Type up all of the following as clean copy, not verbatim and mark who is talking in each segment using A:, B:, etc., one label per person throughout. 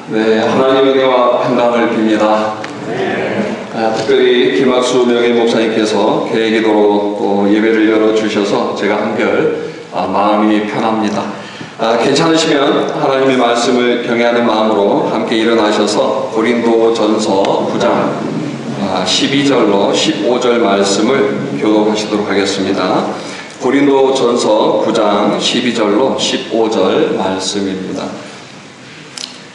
A: 네, 하나님의 은혜와 평강을 빕니다. 특별히 김학수 명예 목사님께서 계기도로 또 예배를 열어주셔서 제가 한결 마음이 편합니다. 괜찮으시면 하나님의 말씀을 경외하는 마음으로 함께 일어나셔서 고린도전서 9장 12절로 15절 말씀을 교독하시도록 하겠습니다. 고린도전서 9장 12절로 15절 말씀입니다.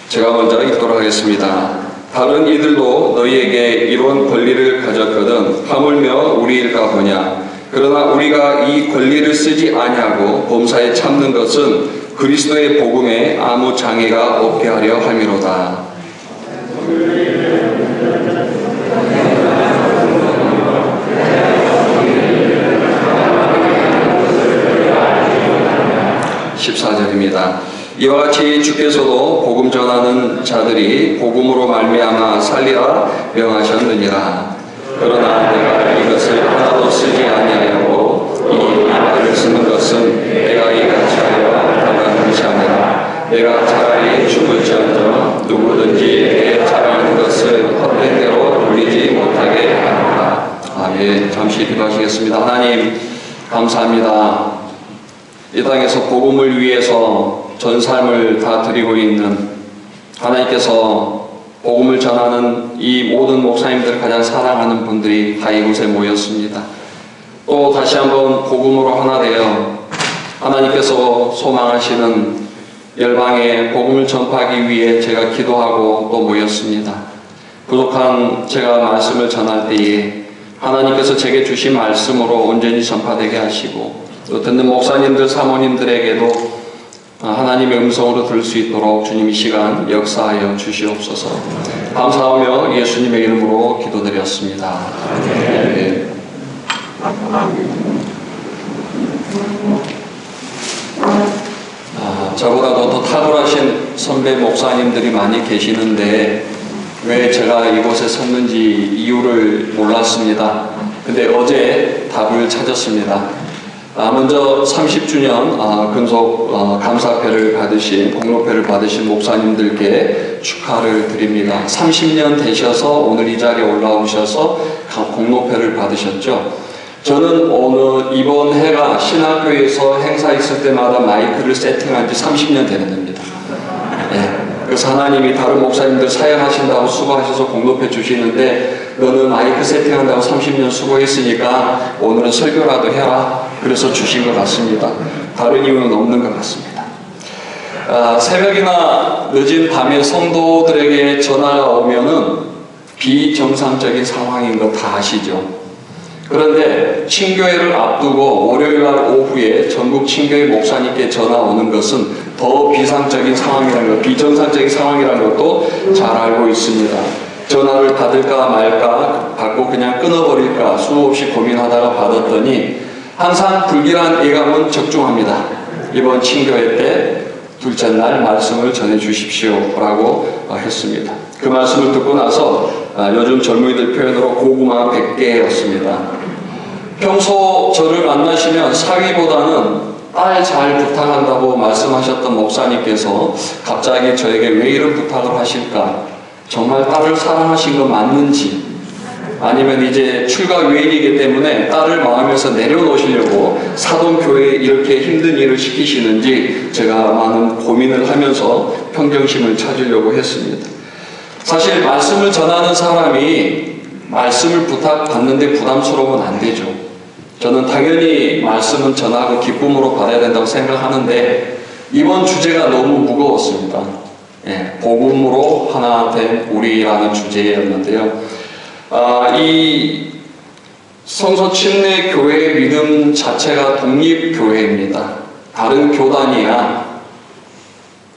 A: 제가 먼저 읽도록 하겠습니다. 다른 이들도 너희에게 이런 권리를 가졌거든 하물며 우리일까 보냐. 그러나 우리가 이 권리를 쓰지 아니하고 범사에 참는 것은 그리스도의 복음에 아무 장애가 없게 하려 함이로다. 14절입니다. 이와 같이 주께서도 복음 전하는 자들이 복음으로 말미암아 살리라 명하셨느니라. 그러나 내가 이것을 하나도 쓰지 아니하였고 이 말을 쓰는 것은 내가 이같이 하여 당하는 것이 아니라 내가 차라리 죽을지언정 누구든지 내 잘하는 것을 헛된 대로 돌리지 못하게 하노라. 아멘. 잠시 기도하시겠습니다. 하나님 감사합니다. 이 땅에서 복음을 위해서 전 삶을 다 드리고 있는 하나님께서 복음을 전하는 이 모든 목사님들 가장 사랑하는 분들이 다 이곳에 모였습니다. 또 다시 한번 복음으로 하나 되어 하나님께서 소망하시는 열방에 복음을 전파하기 위해 제가 기도하고 또 모였습니다. 부족한 제가 말씀을 전할 때에 하나님께서 제게 주신 말씀으로 온전히 전파되게 하시고 또 듣는 목사님들, 사모님들에게도 하나님의 음성으로 들을 수 있도록 주님 이 시간 역사하여 주시옵소서. 감사하며 예수님의 이름으로 기도드렸습니다. 네. 저보다도 더 탁월하신 선배 목사님들이 많이 계시는데 왜 제가 이곳에 섰는지 이유를 몰랐습니다. 근데 어제 답을 찾았습니다. 먼저 30주년 근속 감사패를 받으신 공로패를 받으신 목사님들께 축하를 드립니다. 30년 되셔서 오늘 이 자리에 올라오셔서 공로패를 받으셨죠. 저는 이번 해가 신학교에서 행사 있을 때마다 마이크를 세팅한 지 30년 되는 겁니다. 네. 그래서 하나님이 다른 목사님들 사역하신다고 수고하셔서 공로패 주시는데 너는 마이크 세팅한다고 30년 수고했으니까 오늘은 설교라도 해라. 그래서 주신 것 같습니다. 다른 이유는 없는 것 같습니다. 새벽이나 늦은 밤에 성도들에게 전화가 오면은 비정상적인 상황인 거 다 아시죠? 그런데 친교회를 앞두고 월요일날 오후에 전국 친교회 목사님께 전화 오는 것은 더 비상적인 상황이라는 것, 비정상적인 상황이라는 것도 잘 알고 있습니다. 전화를 받을까 말까 받고 그냥 끊어버릴까 수없이 고민하다가 받았더니 항상 불길한 예감은 적중합니다. 이번 친교회 때 둘째 날 말씀을 전해 주십시오 라고 했습니다. 그 말씀을 듣고 나서 요즘 젊은이들 표현으로 고구마 100개였습니다. 평소 저를 만나시면 사위보다는 딸 잘 부탁한다고 말씀하셨던 목사님께서 갑자기 저에게 왜 이런 부탁을 하실까? 정말 딸을 사랑하신 거 맞는지 아니면 이제 출가 외인이기 때문에 딸을 마음에서 내려놓으시려고 사돈교회에 이렇게 힘든 일을 시키시는지 제가 많은 고민을 하면서 평정심을 찾으려고 했습니다. 사실 말씀을 전하는 사람이 말씀을 부탁받는데 부담스러우면 안 되죠. 저는 당연히 말씀은 전하고 기쁨으로 받아야 된다고 생각하는데 이번 주제가 너무 무거웠습니다. 복음으로 하나 된 우리라는 주제였는데요. 이 성서 침례 교회의 믿음 자체가 독립교회입니다. 다른 교단이야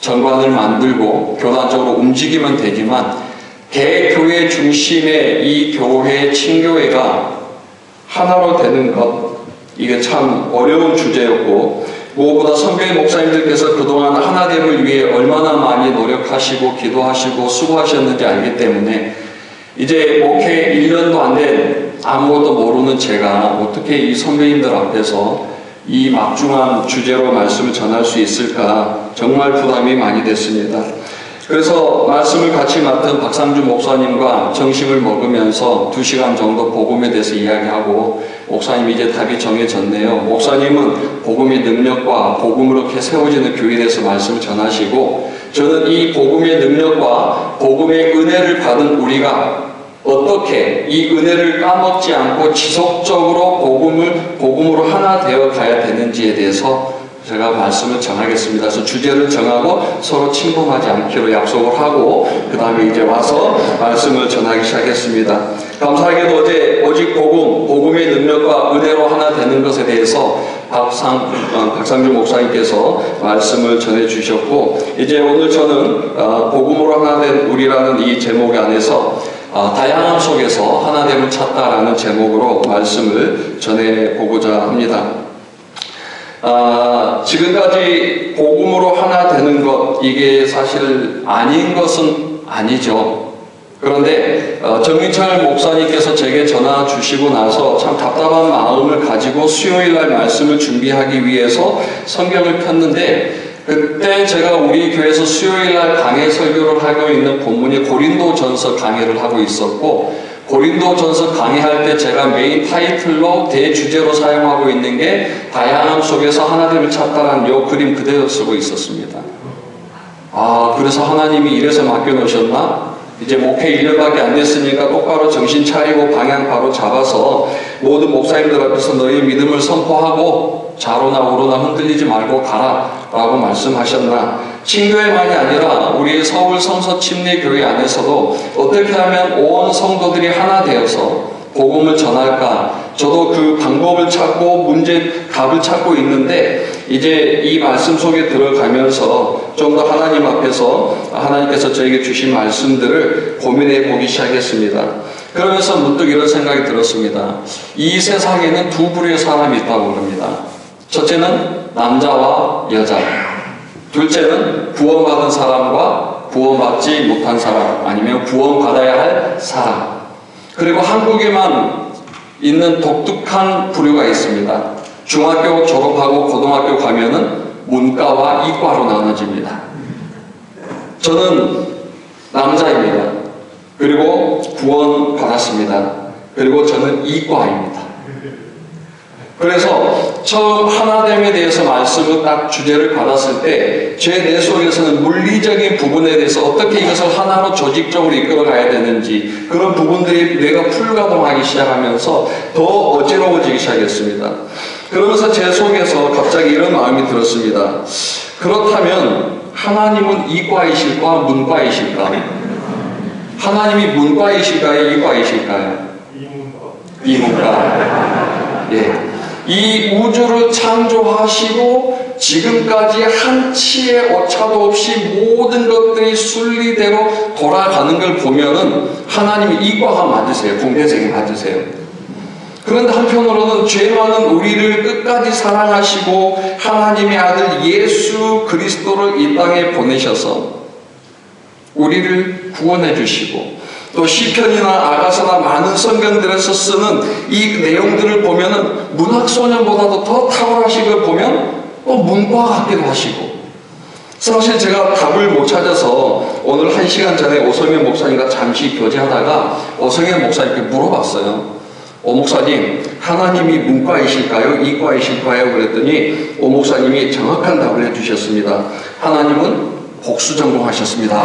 A: 정관을 만들고 교단적으로 움직이면 되지만 대교회 중심의 이 교회 친교회가 하나로 되는 것, 이게 참 어려운 주제였고 무엇보다 선교회 목사님들께서 그동안 하나됨을 위해 얼마나 많이 노력하시고 기도하시고 수고하셨는지 알기 때문에 이제 목회 1년도 안 된 아무것도 모르는 제가 어떻게 이 선배님들 앞에서 이 막중한 주제로 말씀을 전할 수 있을까 정말 부담이 많이 됐습니다. 그래서 말씀을 같이 맡은 박상주 목사님과 점심을 먹으면서 2시간 정도 복음에 대해서 이야기하고, 목사님이 이제 답이 정해졌네요. 목사님은 복음의 능력과 복음으로 이렇게 세워지는 교회에 대해서 말씀을 전하시고, 저는 이 복음의 능력과 복음의 은혜를 받은 우리가 어떻게 이 은혜를 까먹지 않고 지속적으로 복음으로 하나 되어 가야 되는지에 대해서 제가 말씀을 전하겠습니다. 그래서 주제를 정하고 서로 침범하지 않기로 약속을 하고, 그 다음에 이제 와서 말씀을 전하기 시작했습니다. 감사하게도 어제 오직 복음의 능력과 은혜로 하나 되는 것에 대해서 박상주 목사님께서 말씀을 전해주셨고, 이제 오늘 저는 복음으로 하나 된 우리라는 이 제목 안에서 다양함 속에서 하나됨을 찾다라는 제목으로 말씀을 전해보고자 합니다. 지금까지 복음으로 하나 되는 것, 이게 사실 아닌 것은 아니죠. 그런데 정민철 목사님께서 제게 전화 주시고 나서 참 답답한 마음을 가지고 수요일날 말씀을 준비하기 위해서 성경을 폈는데, 그때 제가 우리 교회에서 수요일날 강해 설교를 하고 있는 본문이 고린도전서 강해를 하고 있었고, 고린도전서 강의할 때 제가 메인 타이틀로 대주제로 사용하고 있는 게 다양함 속에서 하나님을 찾다라는 요 그림 그대로 쓰고 있었습니다. 그래서 하나님이 이래서 맡겨놓으셨나? 이제 목회 1년밖에 안 됐으니까 똑바로 정신 차리고 방향 바로 잡아서 모든 목사님들 앞에서 너희 믿음을 선포하고 좌로나 우로나 흔들리지 말고 가라 라고 말씀하셨나? 친교회만이 아니라 우리 서울 성서침례교회 안에서도 어떻게 하면 온 성도들이 하나 되어서 복음을 전할까? 저도 그 방법을 찾고 답을 찾고 있는데, 이제 이 말씀 속에 들어가면서 좀 더 하나님 앞에서 하나님께서 저에게 주신 말씀들을 고민해 보기 시작했습니다. 그러면서 문득 이런 생각이 들었습니다. 이 세상에는 두 부류의 사람이 있다고 합니다. 첫째는 남자와 여자, 둘째는 구원받은 사람과 구원받지 못한 사람, 아니면 구원받아야 할 사람. 그리고 한국에만 있는 독특한 부류가 있습니다. 중학교 졸업하고 고등학교 가면은 문과와 이과로 나눠집니다. 저는 남자입니다. 그리고 구원받았습니다. 그리고 저는 이과입니다. 그래서 처음 하나됨에 대해서 말씀을 딱 주제를 받았을 때 제 내 속에서는 물리적인 부분에 대해서 어떻게 이것을 하나로 조직적으로 이끌어가야 되는지, 그런 부분들이 뇌가 풀가동하기 시작하면서 더 어지러워지기 시작했습니다. 그러면서 제 속에서 갑자기 이런 마음이 들었습니다. 그렇다면 하나님은 이과이실까 문과이실까? 하나님이 문과이실까요? 이과이실까요? 이문과. 예. 이 우주를 창조하시고 지금까지 한치의 오차도 없이 모든 것들이 순리대로 돌아가는 걸 보면은 하나님이 이과가 맞으세요. 공대생이 맞으세요. 그런데 한편으로는 죄 많은 우리를 끝까지 사랑하시고 하나님의 아들 예수 그리스도를 이 땅에 보내셔서 우리를 구원해 주시고, 또 시편이나 아가서나 많은 성경들에서 쓰는 이 내용들을 보면은 문학소년보다도 더 탁월하신 걸 보면 또 문과 같기도 하시고, 사실 제가 답을 못 찾아서 오늘 1시간 전에 오성현 목사님과 잠시 교제하다가 오성현 목사님께 물어봤어요. 오 목사님, 하나님이 문과이실까요? 이과이실까요? 그랬더니 오 목사님이 정확한 답을 해주셨습니다. 하나님은 복수 전공하셨습니다.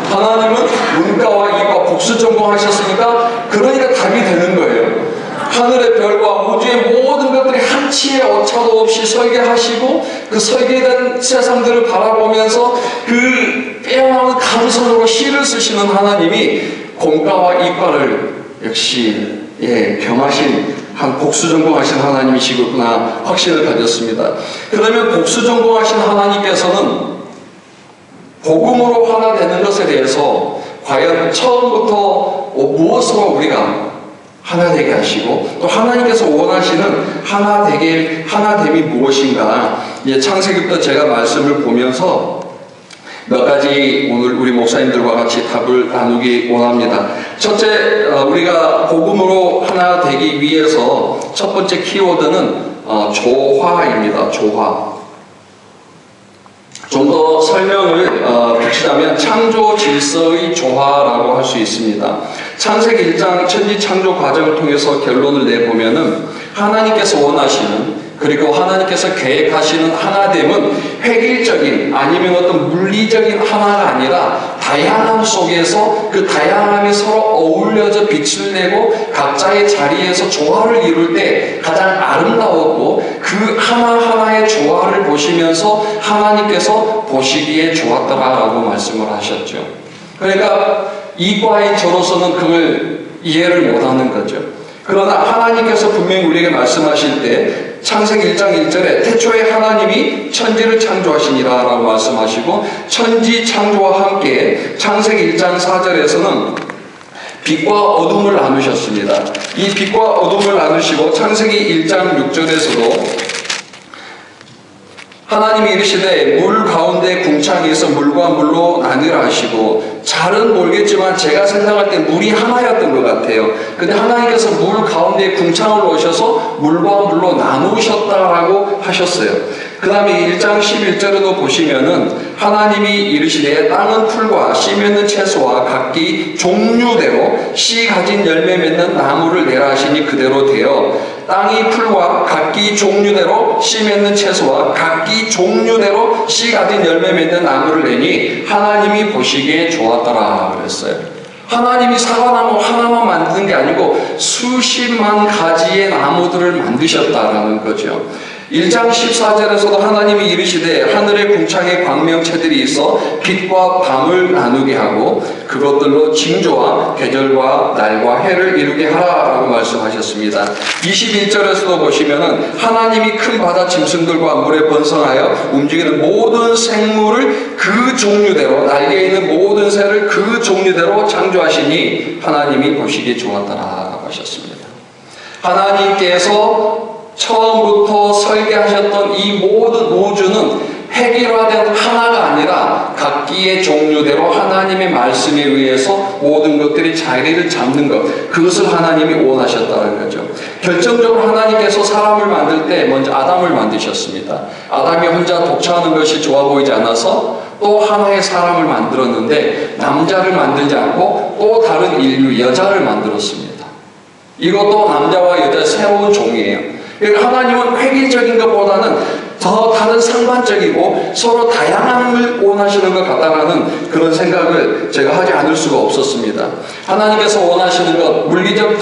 A: 하나님은 문과와 이과 복수 전공하셨으니까 그러니까 답이 되는 거예요. 하늘의 별과 우주의 모든 것들이 한치의 오차도 없이 설계하시고, 그 설계된 세상들을 바라보면서 그 빼어나는 감성으로 시를 쓰시는 하나님이 공과와 이과를 역시 겸하신 한 복수 전공하신 하나님이시구나 확신을 가졌습니다. 그러면 복수 전공하신 하나님께서는 복음으로 하나 되는 것에 대해서 과연 처음부터 무엇으로 우리가 하나 되게 하시고, 또 하나님께서 원하시는 하나됨이 무엇인가? 창세기부터 제가 말씀을 보면서 몇 가지 오늘 우리 목사님들과 같이 답을 나누기 원합니다. 첫째, 우리가 복음으로 하나 되기 위해서 첫 번째 키워드는 조화입니다. 조화. 좀 더 설명을 붙이자면 창조 질서의 조화라고 할 수 있습니다. 창세기 1장 천지 창조 과정을 통해서 결론을 내보면은 하나님께서 원하시는, 그리고 하나님께서 계획하시는 하나됨은 획일적인 아니면 어떤 물리적인 하나가 아니라 다양함 속에서 그 다양함이 서로 어울려져 빛을 내고 각자의 자리에서 조화를 이룰 때 가장 아름다웠고, 그 하나하나의 조화를 보시면서 하나님께서 보시기에 좋았더라라고 말씀을 하셨죠. 그러니까 이과인 저로서는 그걸 이해를 못하는 거죠. 그러나 하나님께서 분명히 우리에게 말씀하실 때 창세기 1장 1절에 태초에 하나님이 천지를 창조하시니라 라고 말씀하시고, 천지 창조와 함께 창세기 1장 4절에서는 빛과 어둠을 나누셨습니다. 이 빛과 어둠을 나누시고 창세기 1장 6절에서도 하나님이 이르시되 물 가운데 궁창이 있어 물과 물로 나뉘라 하시고, 잘은 모르겠지만 제가 생각할 때 물이 하나였던 것 같아요. 근데 하나님께서 물 가운데 궁창을 놓으셔서 물과 물로 나누셨다라고 하셨어요. 그 다음에 1장 11절에도 보시면은 하나님이 이르시되 땅은 풀과 씨 맺는 채소와 각기 종류대로 씨 가진 열매 맺는 나무를 내라 하시니 그대로 되어 땅이 풀과 각기 종류대로 씨 맺는 채소와 각기 종류대로 씨 가진 열매 맺는 나무를 내니 하나님이 보시기에 좋았더라 그랬어요. 하나님이 사과나무 하나만 만드는 게 아니고 수십만 가지의 나무들을 만드셨다라는 거죠. 1장 14절에서도 하나님이 이르시되 하늘의 궁창에 광명체들이 있어 빛과 밤을 나누게 하고 그것들로 징조와 계절과 날과 해를 이루게 하라라고 말씀하셨습니다. 21절에서도 보시면은 하나님이 큰 바다 짐승들과 물에 번성하여 움직이는 모든 생물을 그 종류대로, 날개 있는 모든 새를 그 종류대로 창조하시니 하나님이 보시기에 좋았더라라고 하셨습니다. 하나님께서 처음부터 설계하셨던 이 모든 우주는 획일화된 하나가 아니라 각기의 종류대로 하나님의 말씀에 의해서 모든 것들이 자리를 잡는 것, 그것을 하나님이 원하셨다는 거죠. 결정적으로 하나님께서 사람을 만들 때 먼저 아담을 만드셨습니다. 아담이 혼자 독차하는 것이 좋아 보이지 않아서 또 하나의 사람을 만들었는데 남자를 만들지 않고 또 다른 인류, 여자를 만들었습니다. 이것도 남자와 여자 새로운 종이에요. 하나님은 획일적인 것보다는 더 다른 상반적이고 서로 다양함을 원하시는 것 같다라는 그런 생각을 제가 하지 않을 수가 없었습니다. 하나님께서 원하시는 것, 물리적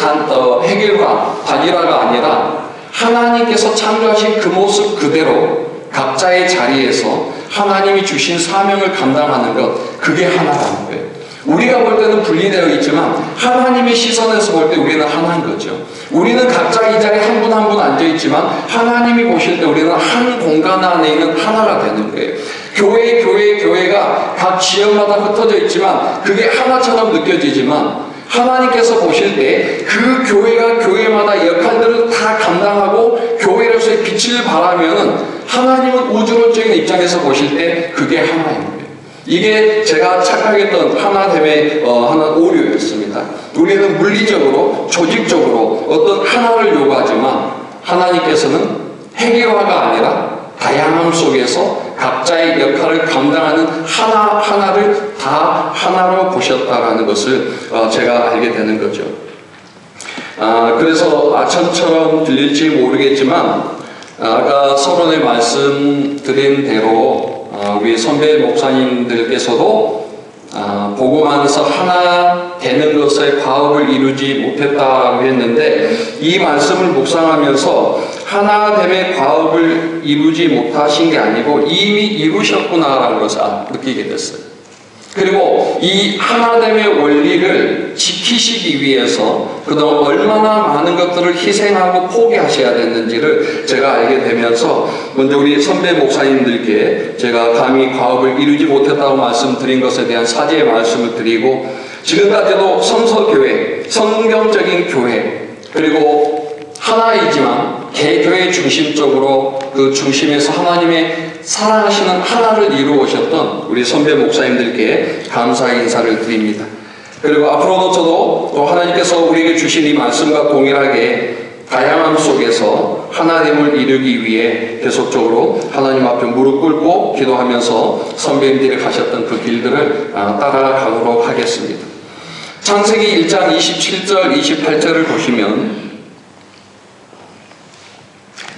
A: 획일화, 단일화가 아니라 하나님께서 창조하신 그 모습 그대로 각자의 자리에서 하나님이 주신 사명을 감당하는 것, 그게 하나라는 거예요. 우리가 볼 때는 분리되어 있지만 하나님의 시선에서 볼 때 우리는 하나인 거죠. 우리는 각자 이 자리에 한 분 한 분 앉아있지만 하나님이 보실 때 우리는 한 공간 안에 있는 하나가 되는 거예요. 교회가 각 지역마다 흩어져 있지만 그게 하나처럼 느껴지지만 하나님께서 보실 때 그 교회가 교회마다 역할들을 다 감당하고 교회로서의 빛을 발하면은 하나님은 우주론적인 입장에서 보실 때 그게 하나인 거예요. 이게 제가 착각했던 하나됨의 하나 오류였습니다. 우리는 물리적으로, 조직적으로 어떤 하나를 요구하지만 하나님께서는 획일화가 아니라 다양함 속에서 각자의 역할을 감당하는 하나하나를 다 하나로 보셨다라는 것을 제가 알게 되는 거죠. 그래서 아첨처럼 들릴지 모르겠지만 아까 서론에 말씀드린 대로 우리 선배 목사님들께서도 복음안에서 하나 되는 것의 과업을 이루지 못했다고 했는데 이 말씀을 묵상하면서 하나됨의 과업을 이루지 못하신 게 아니고 이미 이루셨구나라는 것을 느끼게 됐어요. 그리고 이 하나됨의 원리를 지키시기 위해서 그동안 얼마나 많은 것들을 희생하고 포기하셔야 됐는지를 제가 알게 되면서 먼저 우리 선배 목사님들께 제가 감히 과업을 이루지 못했다고 말씀드린 것에 대한 사죄의 말씀을 드리고, 지금까지도 성서교회, 성경적인 교회, 그리고 하나이지만 개교회 중심적으로 그 중심에서 하나님의 사랑하시는 하나를 이루어오셨던 우리 선배 목사님들께 감사의 인사를 드립니다. 그리고 앞으로도 저도 또 하나님께서 우리에게 주신 이 말씀과 동일하게 다양함 속에서 하나님을 이루기 위해 계속적으로 하나님 앞에 무릎 꿇고 기도하면서 선배님들이 가셨던 그 길들을 따라가도록 하겠습니다. 창세기 1장 27절 28절을 보시면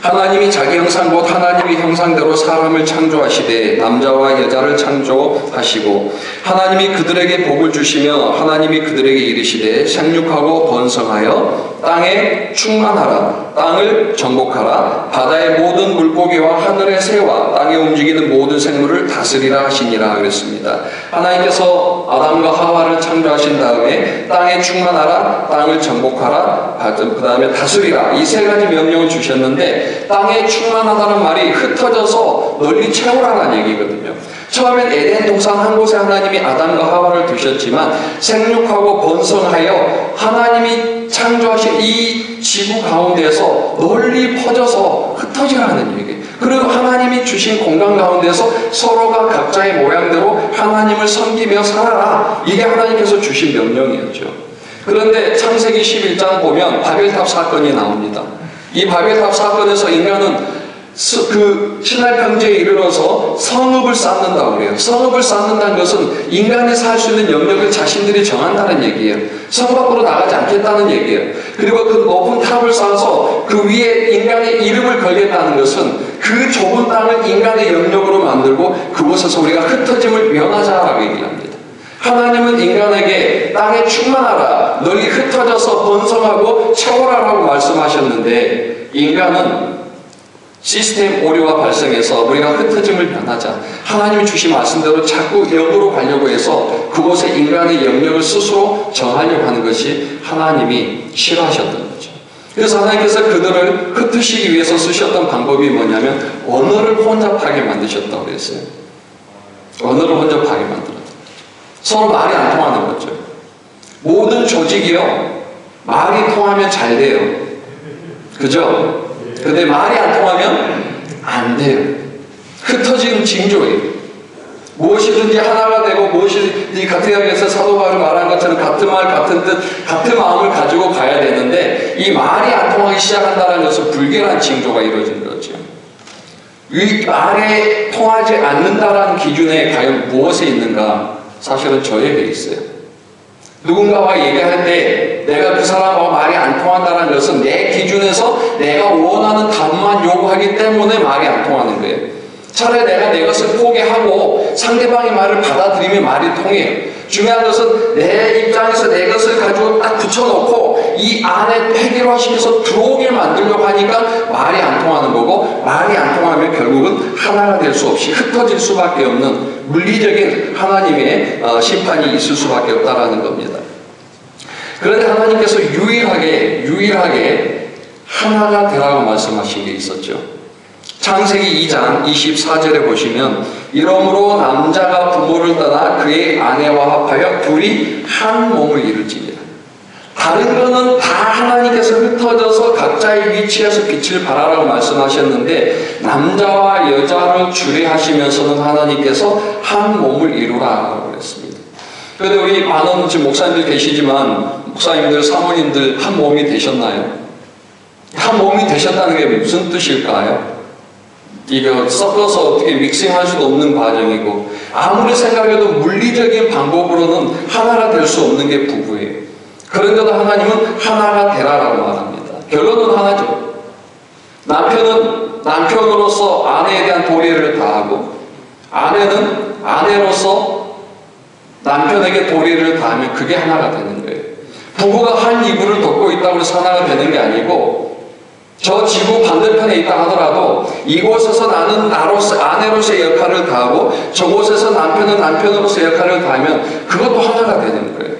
A: 하나님이 자기 형상 곧 하나님의 형상대로 사람을 창조하시되 남자와 여자를 창조하시고 하나님이 그들에게 복을 주시며 하나님이 그들에게 이르시되 생육하고 번성하여 땅에 충만하라 땅을 정복하라 바다의 모든 물고기와 하늘의 새와 땅에 움직이는 모든 생물을 다스리라 하시니라 그랬습니다. 하나님께서 아담과 하와를 창조하신 다음에 땅에 충만하라 땅을 정복하라 그 다음에 다스리라 이 세 가지 명령을 주셨는데 땅에 충만하다는 말이 흩어져서 널리 채우라는 얘기거든요. 처음엔 에덴 동산 한 곳에 하나님이 아담과 하와를 두셨지만 생육하고 번성하여 하나님이 창조하신 이 지구 가운데서 널리 퍼져서 흩어지라는 얘기예요. 그리고 하나님이 주신 공간 가운데서 서로가 각자의 모양대로 하나님을 섬기며 살아라. 이게 하나님께서 주신 명령이었죠. 그런데 창세기 11장 보면 바벨탑 사건이 나옵니다. 이 바벨탑 사건에서 인간은 그 신할 평지에 이르러서 성읍을 쌓는다고 그래요. 성읍을 쌓는다는 것은 인간이 살 수 있는 영역을 자신들이 정한다는 얘기예요. 성 밖으로 나가지 않겠다는 얘기예요. 그리고 그 높은 탑을 쌓아서 그 위에 인간의 이름을 걸겠다는 것은 그 좁은 땅을 인간의 영역으로 만들고 그곳에서 우리가 흩어짐을 면하자라고 얘기합니다. 하나님은 인간에게 땅에 충만하라 널리 흩어져서 번성하고 채워라라고 말씀하셨는데 인간은 시스템 오류가 발생해서 우리가 흩어짐을 면하자 하나님이 주신 말씀대로 자꾸 영으로 가려고 해서 그곳에 인간의 영역을 스스로 정하려고 하는 것이 하나님이 싫어하셨던 거죠. 그래서 하나님께서 그들을 흩으시기 위해서 쓰셨던 방법이 뭐냐면 언어를 혼잡하게 만드셨다고 그랬어요. 언어를 혼잡하게 만들었다. 서로 말이 안 통하는 거죠. 모든 조직이요 말이 통하면 잘 돼요. 그죠? 근데 말이 안 통하면 안 돼요. 흩어지는 징조예요. 무엇이든지 하나가 되고 무엇이든지 같은 이야기에서 사도 바울이 말한 것처럼 같은 말 같은 뜻 같은 마음을 가지고 가야 되는데 이 말이 안 통하기 시작한다는 것은 불결한 징조가 이루어지는 거죠. 이 말에 통하지 않는다라는 기준에 과연 무엇에 있는가? 사실은 저에게 있어요. 누군가와 얘기할 때 내가 그 사람하고 말이 안 통한다는 것은 내 기준에서 내가 원하는 답만 요구하기 때문에 말이 안 통하는 거예요. 차라리 내가 내 것을 포기하고 상대방의 말을 받아들이면 말이 통해요. 중요한 것은 내 입장에서 내 것을 가지고 딱 붙여놓고 이 안에 해결화시켜서 들어오게 만들려고 하니까 말이 안 통하는 거고 말이 안 통하면 결국은 하나가 될 수 없이 흩어질 수밖에 없는 물리적인 하나님의 심판이 있을 수밖에 없다라는 겁니다. 그런데 하나님께서 유일하게 하나가 되라고 말씀하신 게 있었죠. 창세기 2장 24절에 보시면 이러므로 남자가 부모를 떠나 그의 아내와 합하여 둘이 한 몸을 이룰지니라. 다른 거는 다 하나님께서 흩어져서 각자의 위치에서 빛을 발하라고 말씀하셨는데 남자와 여자를 주례하시면서는 하나님께서 한 몸을 이루라고 그랬습니다. 그런데 우리 많은 지금 목사님들 계시지만 목사님들, 사모님들 한 몸이 되셨나요? 한 몸이 되셨다는 게 무슨 뜻일까요? 이거 섞어서 어떻게 믹싱할 수도 없는 과정이고 아무리 생각해도 물리적인 방법으로는 하나가 될 수 없는 게 부부예요. 그런데도 하나님은 하나가 되라라고 말합니다. 결론은 하나죠. 남편은 남편으로서 아내에 대한 도리를 다하고 아내는 아내로서 남편에게 도리를 다하면 그게 하나가 되는 거예요. 부부가 한 이불을 덮고 있다고 해서 하나가 되는 게 아니고 저 지구 반대편에 있다 하더라도 이곳에서 나는 나로서 아내로서의 역할을 다하고 저곳에서 남편은 남편으로서의 역할을 다하면 그것도 하나가 되는 거예요.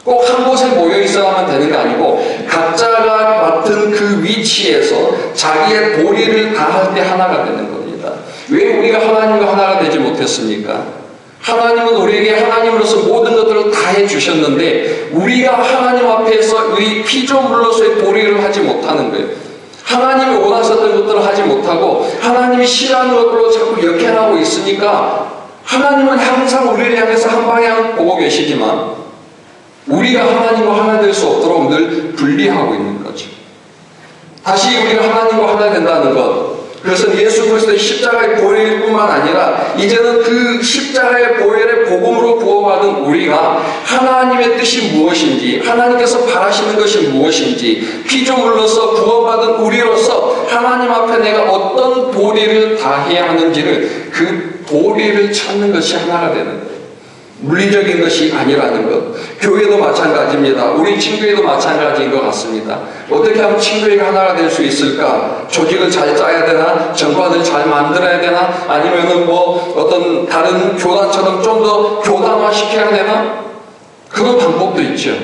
A: 꼭 한 곳에 모여 있어야만 되는 게 아니고 각자가 맡은 그 위치에서 자기의 도리를 다할 때 하나가 되는 겁니다. 왜 우리가 하나님과 하나가 되지 못했습니까? 하나님은 우리에게 하나님으로서 모든 것들을 다 해주셨는데 우리가 하나님 앞에서 우리 피조물로서의 도리를 하지 못하는 거예요. 하나님이 원하셨던 것들을 하지 못하고 하나님이 싫어하는 것들로 자꾸 역행하고 있으니까 하나님은 항상 우리를 향해서 한 방향 보고 계시지만 우리가 하나님과 하나 될 수 없도록 늘 분리하고 있는 거죠. 다시 우리가 하나님과 하나 된다는 것, 그것은 예수 그리스도의 십자가의 보혈일 뿐만 아니라 이제는 그 십자가의 보혈의 복음으로 구원받은 우리가 하나님의 뜻이 무엇인지, 하나님께서 바라시는 것이 무엇인지, 피조물로서 구원받은 우리로서 하나님 앞에 내가 어떤 도리를 다해야 하는지를, 그 도리를 찾는 것이 하나가 되는 거예요. 물리적인 것이 아니라는 것. 교회도 마찬가지입니다. 우리 친교회도 마찬가지인 것 같습니다. 어떻게 하면 친교회가 하나가 될 수 있을까? 조직을 잘 짜야 되나? 정관을 잘 만들어야 되나? 아니면은 뭐 어떤 다른 교단처럼 좀 더 교단화 시켜야 되나? 그런 방법도 있죠.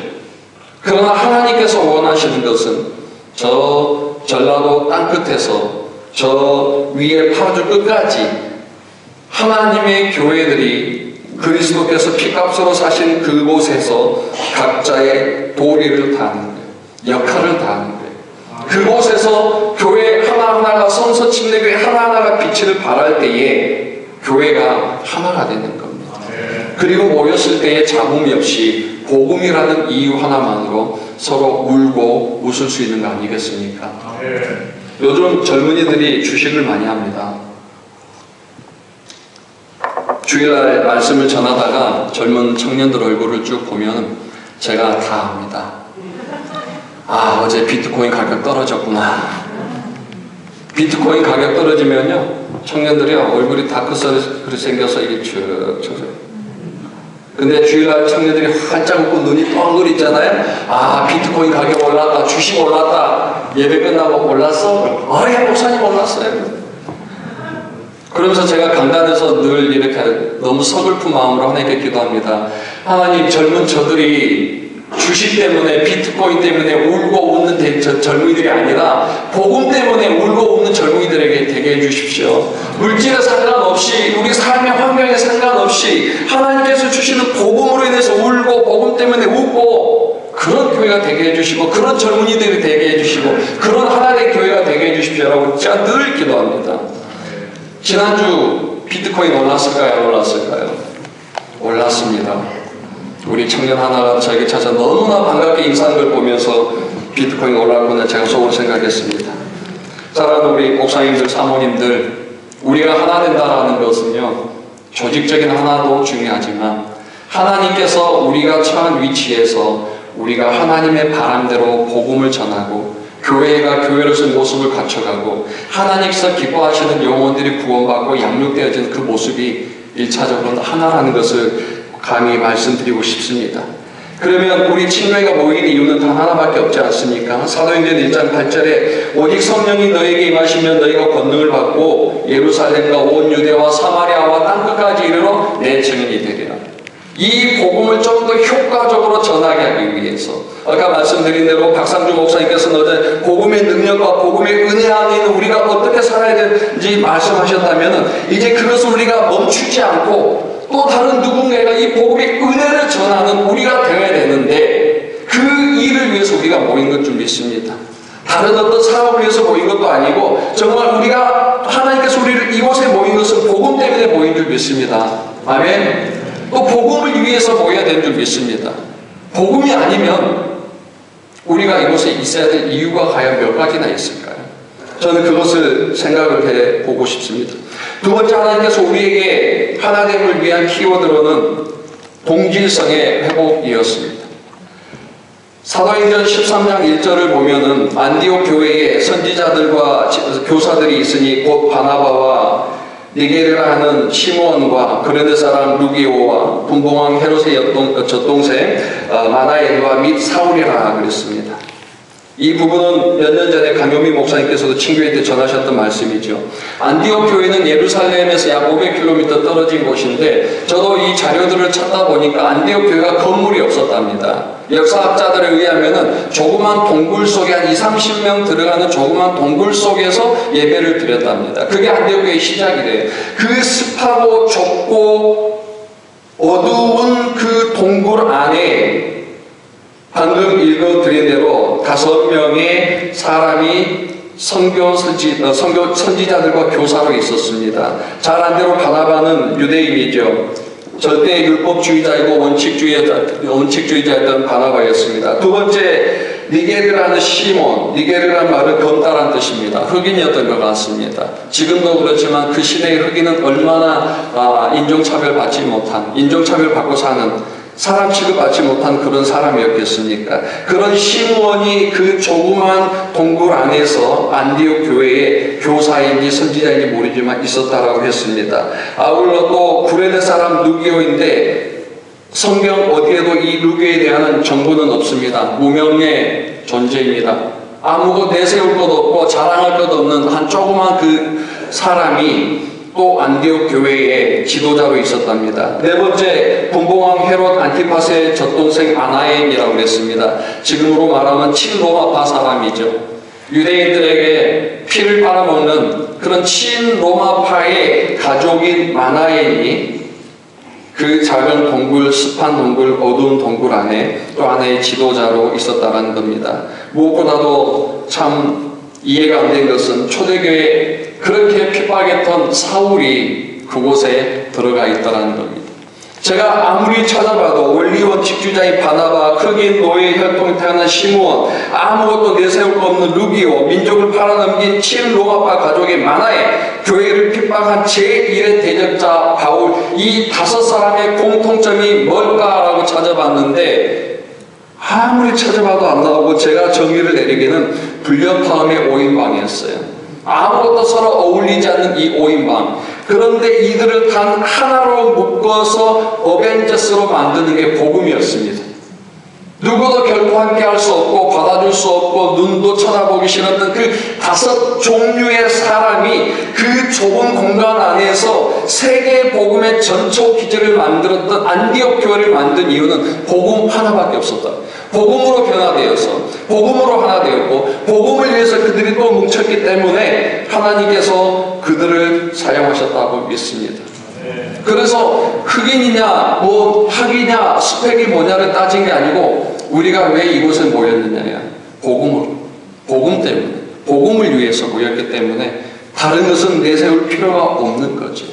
A: 그러나 하나님께서 원하시는 것은 저 전라도 땅끝에서 저 위에 파주 끝까지 하나님의 교회들이 그리스도께서 피값으로 사신 그곳에서 각자의 도리를 다하는 거예요. 역할을 다하는 거예요. 그곳에서 교회 하나하나가, 성서 침례교회 하나하나가 빛을 발할 때에 교회가 하나가 되는 겁니다. 그리고 모였을 때에 잡음이 없이 복음이라는 이유 하나만으로 서로 울고 웃을 수 있는 거 아니겠습니까? 요즘 젊은이들이 주식을 많이 합니다. 주일날 말씀을 전하다가 젊은 청년들 얼굴을 쭉 보면 제가 다 압니다. 아, 어제 비트코인 가격 떨어졌구나. 비트코인 가격 떨어지면요, 청년들이요, 얼굴이 다크서클이 생겨서 이게 쭉 쳐져요. 근데 주일날 청년들이 활짝 웃고 눈이 뻥 있잖아요. 아, 비트코인 가격 올랐다, 주식 올랐다. 예배 끝나고 올랐어? 예, 목사님 올랐어요. 그러면서 제가 강단에서 늘 이렇게 너무 서글픈 마음으로 하나님께 기도합니다. 하나님, 젊은 저들이 주식 때문에, 비트코인 때문에 울고 웃는 젊은이들이 아니라 복음 때문에 울고 웃는 젊은이들에게 되게 해주십시오. 물질에 상관없이, 우리 삶의 환경에 상관없이 하나님께서 주시는 복음으로 인해서 울고 복음 때문에 웃고, 그런 교회가 되게 해주시고, 그런 젊은이들이 되게 해주시고, 그런 하나님의 교회가 되게 해주십시오라고 제가 늘 기도합니다. 지난주 비트코인 올랐을까요? 안 올랐을까요? 올랐습니다. 우리 청년 하나가 저에게 찾아 너무나 반갑게 인사하는 걸 보면서 비트코인 올랐구나 제가 속으로 생각했습니다. 사랑하는 우리 목사님들, 사모님들, 우리가 하나 된다는 것은요, 조직적인 하나도 중요하지만 하나님께서 우리가 처한 위치에서 우리가 하나님의 바람대로 복음을 전하고 교회가 교회로서의 모습을 갖춰가고 하나님께서 기뻐하시는 영혼들이 구원받고 양육되어지는 그 모습이 1차적으로 하나라는 것을 감히 말씀드리고 싶습니다. 그러면 우리 친교회가 모이는 이유는 단 하나밖에 없지 않습니까? 사도행전 1장 8절에 오직 성령이 너에게 임하시면 너희가 권능을 받고 예루살렘과 온 유대와 사마리아와 땅끝까지 이르러 내 증인이 되리라. 이 복음을 좀 더 효과적으로 전하게 하기 위해서, 아까 말씀드린 대로 박상주 목사님께서는 어제 복음의 능력과 복음의 은혜 안에 있는 우리가 어떻게 살아야 되는지 말씀하셨다면, 이제 그것을 우리가 멈추지 않고 또 다른 누군가가 이 복음의 은혜를 전하는 우리가 되어야 되는데, 그 일을 위해서 우리가 모인 것 줄 믿습니다. 다른 어떤 사업을 위해서 모인 것도 아니고 정말 우리가, 하나님께서 우리를 이곳에 모인 것은 복음 때문에 모인 줄 믿습니다. 아멘. 또 복음을 위해서 모여야 되는 줄 믿습니다. 복음이 아니면 우리가 이곳에 있어야 될 이유가 과연 몇 가지나 있을까요? 저는 그것을 생각을 해보고 싶습니다. 두 번째, 하나님께서 우리에게 하나됨을 위한 키워드로는 동질성의 회복이었습니다. 사도행전 13장 1절을 보면은 안디옥 교회에 선지자들과 교사들이 있으니 곧 바나바와 니게르라 하는 시몬과 그레네 사람 루기오와 분봉왕 헤롯의 젖동생 마나엘과 및 사울이라 그랬습니다. 이 부분은 몇 년 전에 강효미 목사님께서도 친교회 때 전하셨던 말씀이죠. 안디옥 교회는 예루살렘에서 약 500km 떨어진 곳인데, 저도 이 자료들을 찾다 보니까 안디옥 교회가 건물이 없었답니다. 역사학자들에 의하면은 조그만 동굴 속에 한 20-30명 들어가는 조그만 동굴 속에서 예배를 드렸답니다. 그게 안디옥 교회의 시작이래요. 그 습하고 좁고 어두운 그 동굴 안에 방금 읽어드린 대로 5명의 사람이 선지자들과 교사로 있었습니다. 잘 안 대로 바나바는 유대인이죠. 절대 율법주의자이고 원칙주의자였던 바나바였습니다. 두 번째, 니게르라는 시몬, 니게르라는 말은 검다란 뜻입니다. 흑인이었던 것 같습니다. 지금도 그렇지만 그 시대의 흑인은 얼마나 인종차별 받지 못한, 인종차별 받고 사는, 사람 취급받지 못한 그런 사람이었겠습니까? 그런 시므온이 그 조그만 동굴 안에서 안디옥 교회의 교사인지 선지자인지 모르지만 있었다라고 했습니다. 아울러 또 구레네 사람 누기오인데 성경 어디에도 이 누기오에 대한 정보는 없습니다. 무명의 존재입니다. 아무것도 내세울 것 없고 자랑할 것 없는 한 조그만 그 사람이 또 안디옥 교회의 지도자로 있었답니다. 네 번째, 분봉왕 헤롯 안티파스의 젖동생 아나엘이라고 그랬습니다. 지금으로 말하면 친로마파 사람이죠. 유대인들에게 피를 빨아먹는 그런 친로마파의 가족인 마나엘이 그 작은 동굴, 습한 동굴, 어두운 동굴 안에 또 하나의 지도자로 있었다는 겁니다. 무엇보다도 참 이해가 안 된 것은 초대교회 그렇게 핍박했던 사울이 그곳에 들어가 있다는 겁니다. 제가 아무리 찾아봐도 원리원 직주자인 바나바, 흑인 노예 혈통에 태어난 시므온, 아무것도 내세울 거 없는 루기오, 민족을 팔아넘긴 친로마파 가족의 마나에, 교회를 핍박한 제1의 대적자 바울, 이 5사람의 공통점이 뭘까라고 찾아봤는데 아무리 찾아봐도 안 나오고 제가 정의를 내리기는 불협화음의 5인방이었어요. 아무것도 서로 어울리지 않는 이 5인방. 그런데 이들을 단 하나로 묶어서 어벤져스로 만드는 게 복음이었습니다. 누구도 결코 함께 할 수 없고 받아줄 수 없고 눈도 쳐다보기 싫었던 그 5 종류의 사람이 그 좁은 공간 안에서 세계 복음의 전초 기제를 만들었던 안디옥 교회를 만든 이유는 복음 하나밖에 없었다. 복음으로 변화되어서 복음으로 하나 되었고 복음을 위해서 그들이 또 뭉쳤기 때문에 하나님께서 그들을 사용하셨다고 믿습니다. 그래서 흑인이냐 뭐 학이냐 스펙이 뭐냐를 따진 게 아니고 우리가 왜 이곳에 모였느냐야 복음으로, 복음 때문에, 복음을 위해서 모였기 때문에 다른 것은 내세울 필요가 없는 거죠.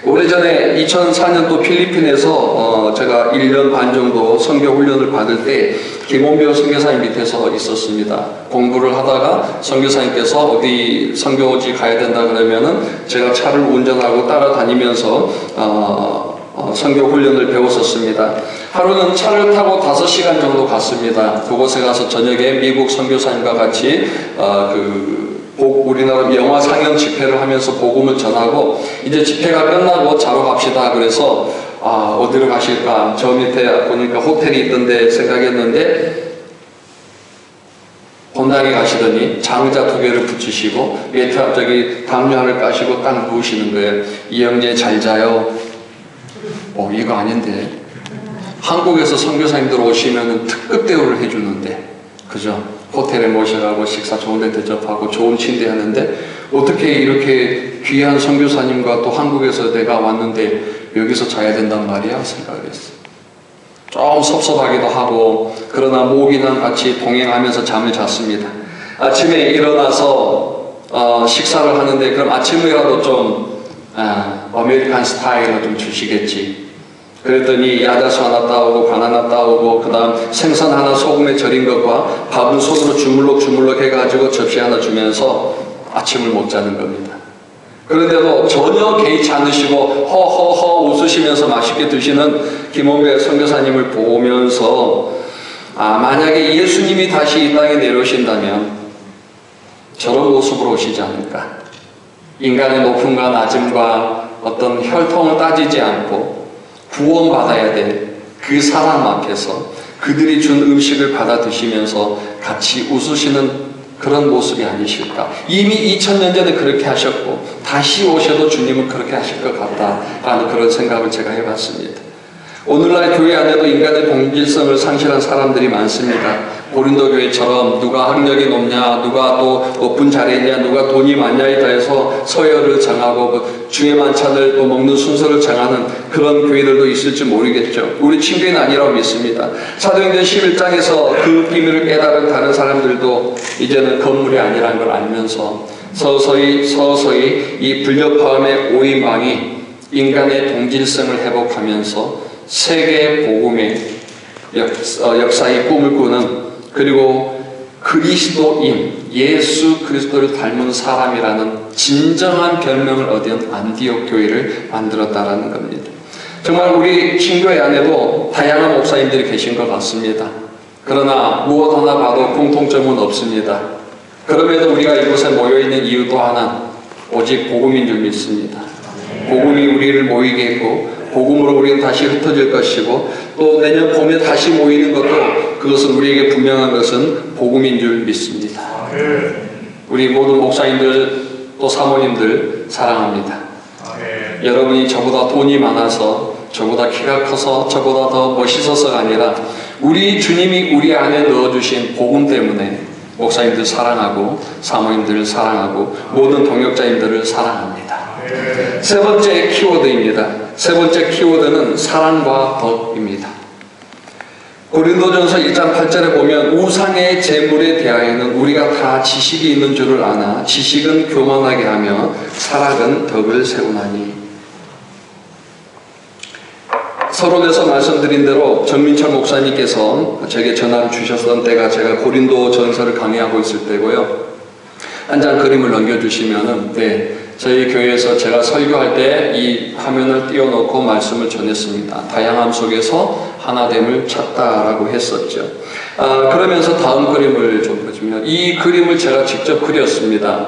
A: 오래전에 2004년도 필리핀에서 제가 1년 반 정도 선교 훈련을 받을 때 김원별 선교사님 밑에서 있었습니다. 공부를 하다가 선교사님께서 어디 선교지 가야 된다 그러면은 제가 차를 운전하고 따라다니면서 선교 훈련을 배웠었습니다. 하루는 차를 타고 5시간 정도 갔습니다. 그곳에 가서 저녁에 미국 선교사님과 같이 우리나라 영화 상영 집회를 하면서 복음을 전하고 이제 집회가 끝나고 자러 갑시다. 그래서 어디로 가실까? 저 밑에 보니까 호텔이 있던데 생각했는데 본당에 가시더니 장의자 2개를 붙이시고 매트 앞저기 담요 하나를 까시고 딱 누우시는 거예요. 이영재 잘 자요. 이거 아닌데 한국에서 선교사님들 오시면 특급 대우를 해주는데 그죠? 호텔에 모셔가고 식사 좋은 데 대접하고 좋은 침대 하는데 어떻게 이렇게 귀한 선교사님과 또 한국에서 내가 왔는데 여기서 자야 된단 말이야 생각을 했어요. 좀 섭섭하기도 하고 그러나 목이랑 같이 동행하면서 잠을 잤습니다. 아침에 일어나서 식사를 하는데 그럼 아침이라도 좀 아메리칸 스타일로 좀 주시겠지. 그랬더니 야자수 하나 따오고 바나나 따오고 그 다음 생선 하나 소금에 절인 것과 밥은 손으로 주물럭 해가지고 접시 하나 주면서 아침을 못 자는 겁니다. 그런데도 전혀 개의치 않으시고 허허허 웃으시면서 맛있게 드시는 김원배 선교사님을 보면서 만약에 예수님이 다시 이 땅에 내려오신다면 저런 모습으로 오시지 않을까. 인간의 높음과 낮음과 어떤 혈통을 따지지 않고 구원받아야 될 그 사람 앞에서 그들이 준 음식을 받아 드시면서 같이 웃으시는 그런 모습이 아니실까. 이미 2000년 전에 그렇게 하셨고 다시 오셔도 주님은 그렇게 하실 것 같다라는 그런 생각을 제가 해봤습니다. 오늘날 교회 안에도 인간의 동질성을 상실한 사람들이 많습니다. 고린도 교회처럼 누가 학력이 높냐, 누가 또 높은 자리에 있냐, 누가 돈이 많냐에 대해서 서열을 정하고 주의 만찬을 또 먹는 순서를 정하는 그런 교회들도 있을지 모르겠죠. 우리 친교회는 아니라고 믿습니다. 사도행전 11장에서 그 비밀을 깨달은 다른 사람들도 이제는 건물이 아니라는 걸 알면서 서서히 이 불협화음의 5인방이 인간의 동질성을 회복하면서 세계 복음의 역사의 꿈을 꾸는 그리고 그리스도인, 예수 그리스도를 닮은 사람이라는 진정한 별명을 얻은 안디옥 교회를 만들었다라는 겁니다. 정말 우리 신교회 안에도 다양한 목사님들이 계신 것 같습니다. 그러나 무엇 하나 봐도 공통점은 없습니다. 그럼에도 우리가 이곳에 모여있는 이유 또 하나, 오직 복음인 줄 믿습니다. 복음이 우리를 모이게 했고 복음으로 우리는 다시 흩어질 것이고 또 내년 봄에 다시 모이는 것도 그것은 우리에게 분명한 것은 복음인 줄 믿습니다. 우리 모든 목사님들 또 사모님들 사랑합니다. 여러분이 저보다 돈이 많아서 저보다 키가 커서 저보다 더 멋있어서가 아니라 우리 주님이 우리 안에 넣어주신 복음 때문에 목사님들 사랑하고 사모님들을 사랑하고 모든 동역자님들을 사랑합니다. 세 번째 키워드입니다. 세 번째 키워드는 사랑과 덕입니다. 고린도전서 1장 8절에 보면 우상의 재물에 대하여는 우리가 다 지식이 있는 줄을 아나 지식은 교만하게 하며 사랑은 덕을 세우나니. 서론에서 말씀드린 대로 정민철 목사님께서 제게 전화를 주셨던 때가 제가 고린도 전서를 강의하고 있을 때고요. 한 장 그림을 넘겨주시면은 저희 교회에서 제가 설교할 때 이 화면을 띄워놓고 말씀을 전했습니다. 다양함 속에서 하나됨을 찾다라고 했었죠. 그러면서 다음 그림을 좀 보시면 이 그림을 제가 직접 그렸습니다.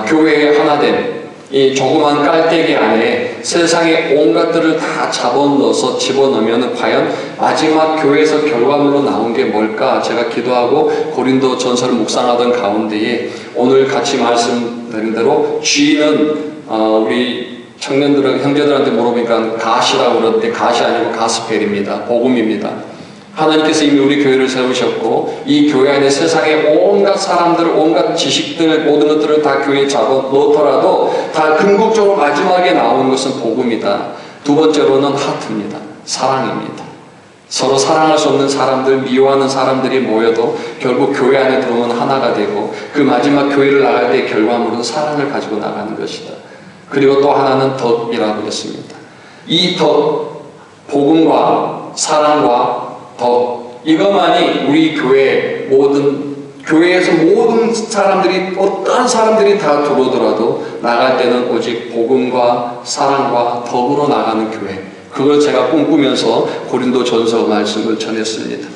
A: 교회의 하나됨. 이 조그만 깔때기 안에 세상의 온갖들을 다 집어넣어서 집어넣으면 과연 마지막 교회에서 결과물로 나온 게 뭘까 제가 기도하고 고린도 전서를 묵상하던 가운데에 오늘 같이 말씀드린 대로 G는 우리 청년들은 형제들한테 물어보니까 가시라고 그러는데 가시 아니고 가스펠입니다. 복음입니다. 하나님께서 이미 우리 교회를 세우셨고 이 교회 안에 세상의 온갖 사람들, 온갖 지식들, 모든 것들을 다 교회에 잡아놓더라도 다 궁극적으로 마지막에 나오는 것은 복음이다. 두 번째로는 하트입니다. 사랑입니다. 서로 사랑할 수 없는 사람들, 미워하는 사람들이 모여도 결국 교회 안에 들어오면 하나가 되고 그 마지막 교회를 나갈 때의 결과물은 사랑을 가지고 나가는 것이다. 그리고 또 하나는 덕이라고 했습니다. 이 덕, 복음과 사랑과 덕, 이것만이 우리 교회에서 모든 사람들이 어떠한 사람들이 다 들어오더라도 나갈 때는 오직 복음과 사랑과 덕으로 나가는 교회. 그걸 제가 꿈꾸면서 고린도 전서 말씀을 전했습니다.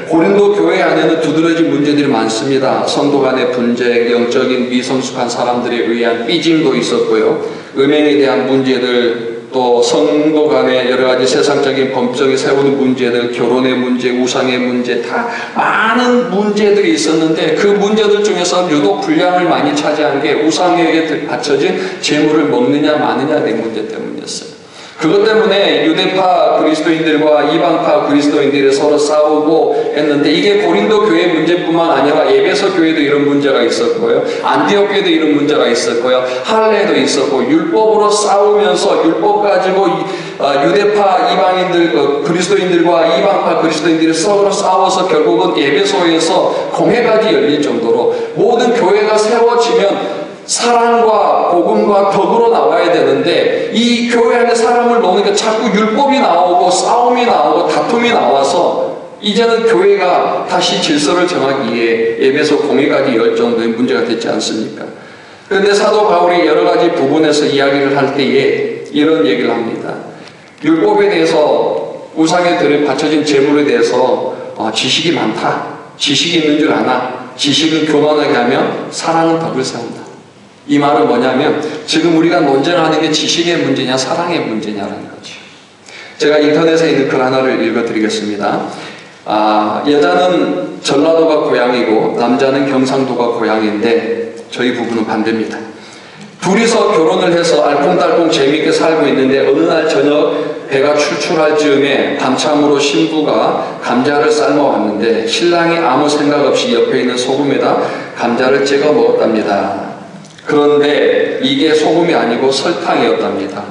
A: 고린도 교회 안에는 두드러진 문제들이 많습니다. 성도 간의 분쟁, 영적인 미성숙한 사람들에 의한 삐짐도 있었고요. 음행에 대한 문제들, 또 성도 간의 여러 가지 세상적인 법정에 세우는 문제들, 결혼의 문제, 우상의 문제, 다 많은 문제들이 있었는데 그 문제들 중에서 유독 분량을 많이 차지한 게 우상에게 바쳐진 재물을 먹느냐 마느냐의 문제 때문이었어요. 그것 때문에 유대파 그리스도인들과 이방파 그리스도인들이 서로 싸우고 했는데 이게 고린도 교회 문제뿐만 아니라 에베소 교회도 이런 문제가 있었고요. 안디옥 교회도 이런 문제가 있었고요. 할례도 있었고 율법으로 싸우면서 율법 가지고 유대파 이방인들 그리스도인들과 이방파 그리스도인들이 서로 싸워서 결국은 에베소에서 공회까지 열릴 정도로 모든 교회가 세워지면 사랑과 복음과 덕으로 나와야 되는데 이 교회 안에 사람을 놓으니까 자꾸 율법이 나오고 싸움이 나오고 다툼이 나와서 이제는 교회가 다시 질서를 정하기에 에베소 공회까지 열 정도의 문제가 됐지 않습니까? 그런데 사도 바울이 여러 가지 부분에서 이야기를 할 때에 이런 얘기를 합니다. 율법에 대해서 우상에 들에 바쳐진 재물에 대해서 지식이 많다. 지식이 있는 줄 아나. 지식은 교만하게 하면 사랑은 덕을 세운다. 이 말은 뭐냐면 지금 우리가 논쟁하는 게 지식의 문제냐 사랑의 문제냐라는 거죠. 제가 인터넷에 있는 글 하나를 읽어드리겠습니다. 여자는 전라도가 고향이고 남자는 경상도가 고향인데 저희 부부는 반대입니다. 둘이서 결혼을 해서 알콩달콩 재미있게 살고 있는데 어느 날 저녁 배가 출출할 즈음에 밤참으로 신부가 감자를 삶아왔는데 신랑이 아무 생각 없이 옆에 있는 소금에다 감자를 찍어 먹었답니다. 그런데 이게 소금이 아니고 설탕이었답니다.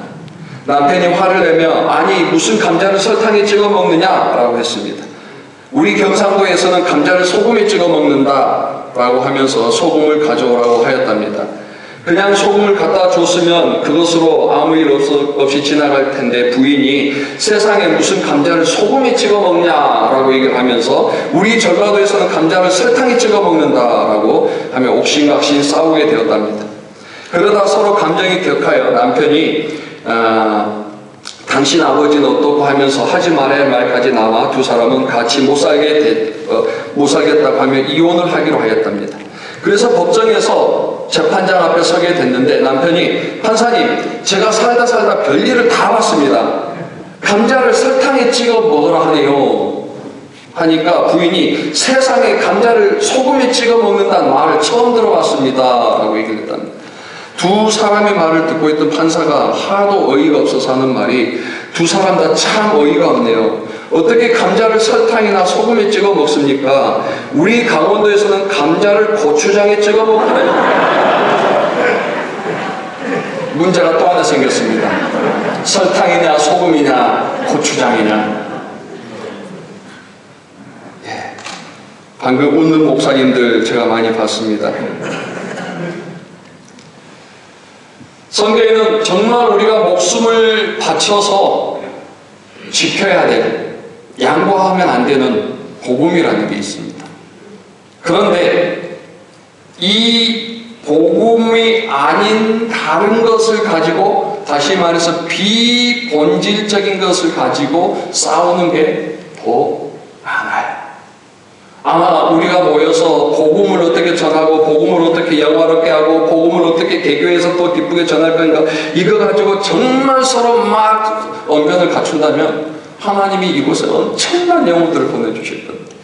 A: 남편이 화를 내며 아니 무슨 감자를 설탕에 찍어 먹느냐라고 했습니다. 우리 경상도에서는 감자를 소금에 찍어 먹는다라고 하면서 소금을 가져오라고 하였답니다. 그냥 소금을 갖다 줬으면 그것으로 아무 일 없이 지나갈 텐데 부인이 세상에 무슨 감자를 소금에 찍어 먹냐라고 얘기를 하면서 우리 전라도에서는 감자를 설탕에 찍어 먹는다라고 하며 옥신각신 싸우게 되었답니다. 그러다 서로 감정이 격하여 남편이 당신 아버지는 어떻고 하면서 하지 말아야 할 말까지 나와 두 사람은 같이 못 살겠다고 하며 이혼을 하기로 하였답니다. 그래서 법정에서 재판장 앞에 서게 됐는데 남편이 판사님 제가 살다 별일을 다 봤습니다. 감자를 설탕에 찍어 먹으라 하네요. 하니까 부인이 세상에 감자를 소금에 찍어 먹는다는 말을 처음 들어봤습니다 라고 얘기를 했답니다. 두 사람의 말을 듣고 있던 판사가 하도 어이가 없어서 하는 말이 두 사람 다 참 어이가 없네요. 어떻게 감자를 설탕이나 소금에 찍어 먹습니까? 우리 강원도에서는 감자를 고추장에 찍어 먹어요. 문제가 또 하나 생겼습니다. 설탕이냐 소금이냐 고추장이냐. 방금 웃는 목사님들 제가 많이 봤습니다. 성경에는 정말 우리가 목숨을 바쳐서 지켜야 될, 양보하면 안 되는 복음이라는 게 있습니다. 그런데 이 복음이 아닌 다른 것을 가지고, 다시 말해서 비본질적인 것을 가지고 싸우는 게 더 많아요. 아마 우리가 모여서 복음을 어떻게 전하고 복음을 어떻게 영화롭게 하고 복음을 어떻게 개교에서 또 기쁘게 전할 건가, 이거 가지고 정말 서로 막 언변을 갖춘다면 하나님이 이곳에 엄청난 영혼들을 보내주실 겁니다.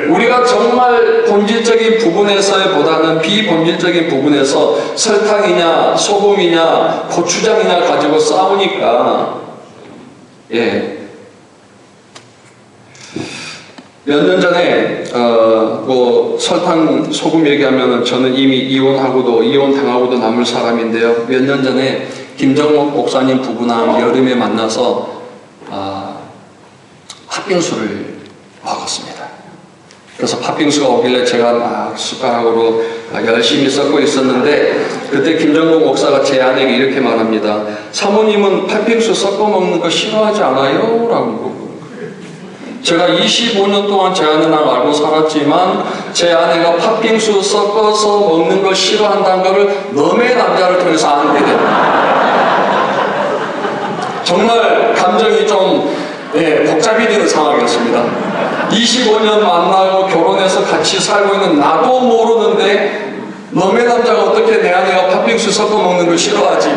A: 우리가 정말 본질적인 부분에서보다는 비본질적인 부분에서 설탕이냐 소금이냐 고추장이냐 가지고 싸우니까 몇 년 전에 뭐 설탕 소금 얘기하면은 저는 이미 이혼하고도 이혼당하고도 남을 사람인데요. 몇 년 전에 김정목 목사님 부부랑 여름에 만나서 팥빙수를 먹었습니다. 그래서 팥빙수가 오길래 제가 막 숟가락으로 열심히 섞고 있었는데 그때 김정목 목사가 제 아내에게 이렇게 말합니다. 사모님은 팥빙수 섞어 먹는 거 싫어하지 않아요? 라고 물어보고, 제가 25년 동안 제 아내랑 알고 살았지만 제 아내가 팥빙수 섞어서 먹는 걸 싫어한다는 것을 너의 남자를 통해서 알게 됩니다. 정말 감정이 좀 복잡이 되는 상황이었습니다. 25년 만나고 결혼해서 같이 살고 있는 나도 모르는데 너의 남자가 어떻게 내 아내가 팥빙수 섞어 먹는 걸 싫어하지?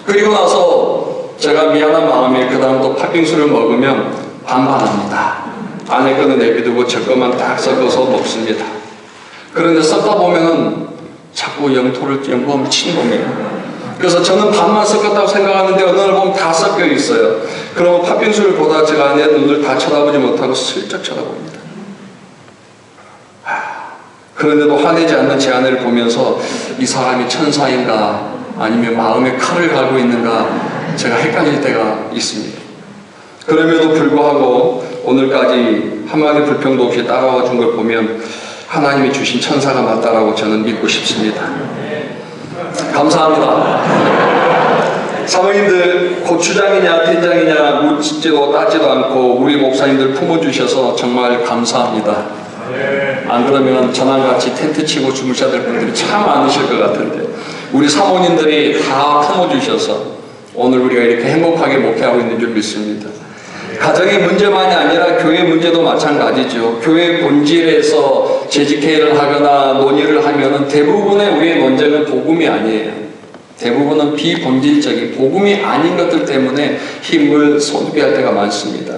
A: 그리고 나서 제가 미안한 마음에 그 다음 또 팥빙수를 먹으면 반반합니다. 아내 거는 내비두고 제 것만 딱 섞어서 먹습니다. 그런데 섞다 보면은 자꾸 영토를 침범해요. 그래서 저는 반만 섞었다고 생각하는데 어느 날 보면 다 섞여 있어요. 그러면 팥빙수를 보다 제가 아내 눈을 다 쳐다보지 못하고 슬쩍 쳐다봅니다. 그런데도 화내지 않는 제 아내를 보면서 이 사람이 천사인가 아니면 마음에 칼을 갈고 있는가 제가 헷갈릴 때가 있습니다. 그럼에도 불구하고 오늘까지 한마디 불평도 없이 따라와 준 걸 보면 하나님이 주신 천사가 맞다라고 저는 믿고 싶습니다. 감사합니다. 사모님들 고추장이냐 된장이냐 묻지도 따지도 않고 우리 목사님들 품어주셔서 정말 감사합니다. 안 그러면 저랑같이 텐트 치고 주무셔야 될 분들이 참 많으실 것 같은데 우리 사모님들이 다 품어주셔서 오늘 우리가 이렇게 행복하게 목회하고 있는 줄 믿습니다. 가정의 문제만이 아니라 교회 문제도 마찬가지죠. 교회 본질에서 재직회의를 하거나 논의를 하면은 대부분의 우리의 논쟁은 복음이 아니에요. 대부분은 비본질적인 복음이 아닌 것들 때문에 힘을 소비할 때가 많습니다.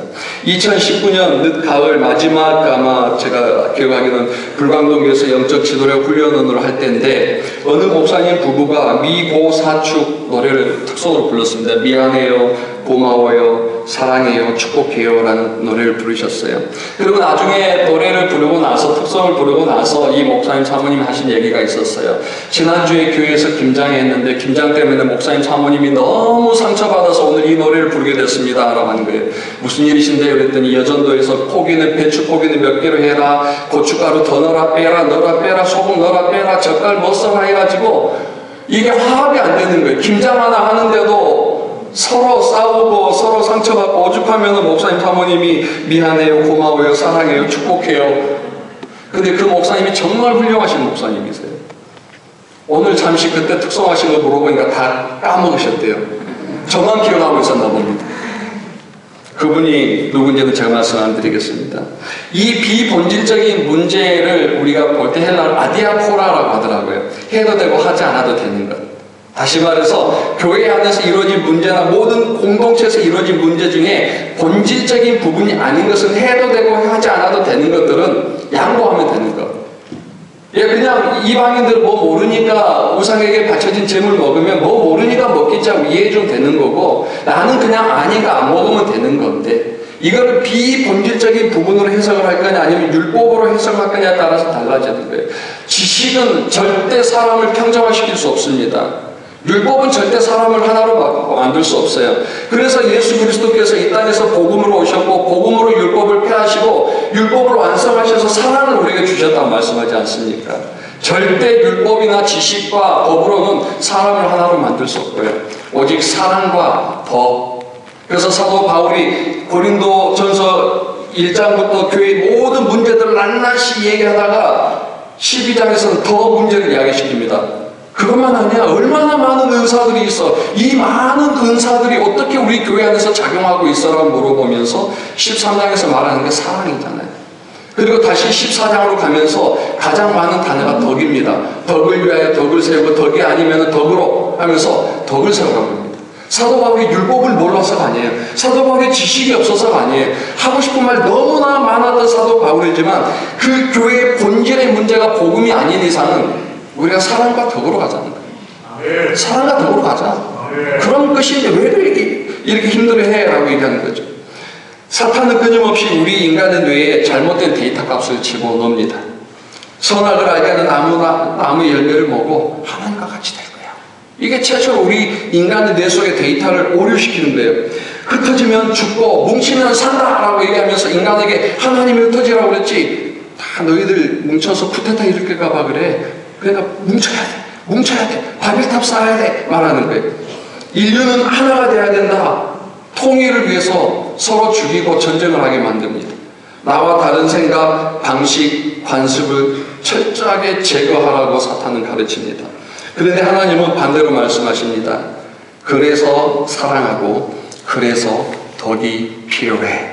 A: 2019년 늦가을 마지막 아마 제가 기억하기로는 불광동교에서 영적 지도력 훈련을 할 때인데 어느 목사님 부부가 미고사축 노래를 특성으로 불렀습니다. 미안해요. 고마워요, 사랑해요, 축복해요 라는 노래를 부르셨어요. 그리고 나중에 노래를 부르고 나서, 특성을 부르고 나서 이 목사님 사모님이 하신 얘기가 있었어요. 지난주에 교회에서 김장회 했는데 김장 때문에 목사님 사모님이 너무 상처받아서 오늘 이 노래를 부르게 됐습니다 라고 하는 거예요. 무슨 일이신데요? 그랬더니 여전도에서 고기는, 배추 고기는 몇 개로 해라, 고춧가루 더 넣어라 빼라, 넣어라 빼라, 소금 넣어라 빼라, 젓갈 뭐 써라 해가지고 이게 화합이 안 되는 거예요. 김장 하나 하는데도 서로 싸우고 서로 상처받고 오죽하면 목사님 사모님이 미안해요, 고마워요, 사랑해요, 축복해요. 근데 그 목사님이 정말 훌륭하신 목사님이세요. 오늘 잠시 그때 특성하신 거 물어보니까 다 까먹으셨대요. 저만 기억하고 있었나 봅니다. 그분이 누군지는 제가 말씀 안 드리겠습니다. 이 비본질적인 문제를 우리가 볼 때 헬라어로 아디아포라라고 하더라고요. 해도 되고 하지 않아도 되는 것. 다시 말해서 교회 안에서 이루어진 문제나 모든 공동체에서 이루어진 문제 중에 본질적인 부분이 아닌 것은 해도 되고 하지 않아도 되는 것들은 양보하면 되는 것. 예, 그냥 이방인들 뭐 모르니까 우상에게 바쳐진 재물 먹으면 뭐 모르니까 먹겠지 하고 이해해 주면 되는 거고, 나는 그냥 아니까 안 먹으면 되는 건데, 이거를 비본질적인 부분으로 해석을 할 거냐 아니면 율법으로 해석할 거냐에 따라서 달라지는 거예요. 지식은 절대 사람을 평정화시킬 수 없습니다. 율법은 절대 사람을 하나로 만들 수 없어요. 그래서 예수 그리스도께서 이 땅에서 복음으로 오셨고 복음으로 율법을 폐하시고 율법을 완성하셔서 사랑을 우리에게 주셨다고 말씀하지 않습니까? 절대 율법이나 지식과 법으로는 사람을 하나로 만들 수 없고요. 오직 사랑과 법. 그래서 사도 바울이 고린도전서 1장부터 교회의 모든 문제들을 낱낱이 얘기하다가 12장에서는 더 문제를 이야기시킵니다. 그것만 아니야. 얼마나 많은 은사들이 있어. 이 많은 은사들이 어떻게 우리 교회 안에서 작용하고 있어라고 물어보면서 13장에서 말하는 게 사랑이잖아요. 그리고 다시 14장으로 가면서 가장 많은 단어가 덕입니다. 덕을 위하여 덕을 세우고 덕이 아니면 덕으로 하면서 덕을 세우라고 합니다. 사도 바울이 율법을 몰라서가 아니에요. 사도 바울이 지식이 없어서가 아니에요. 하고 싶은 말 너무나 많았던 사도 바울이지만 그 교회의 본질의 문제가 복음이 아닌 이상은 우리가 사랑과 덕으로 가자는 거예요. 사랑과 덕으로 가자. 그런 것인데 왜 이렇게 힘들어해? 라고 얘기하는 거죠. 사탄은 끊임없이 우리 인간의 뇌에 잘못된 데이터 값을 집어넣습니다. 선악을 알게 하는 나무 열매를 먹고 하나님과 같이 될 거야. 이게 최초로 우리 인간의 뇌 속의 데이터를 오류시키는 거예요. 흩어지면 죽고 뭉치면 산다 라고 얘기하면서 인간에게 하나님이 흩어지라고 그랬지. 다 너희들 뭉쳐서 쿠데타 일으킬까 봐 그래. 그러니까 뭉쳐야 돼, 바벨탑 쌓아야 돼 말하는 거예요. 인류는 하나가 돼야 된다. 통일을 위해서 서로 죽이고 전쟁을 하게 만듭니다. 나와 다른 생각, 방식, 관습을 철저하게 제거하라고 사탄은 가르칩니다. 그런데 하나님은 반대로 말씀하십니다. 그래서 사랑하고 그래서 덕이 필요해.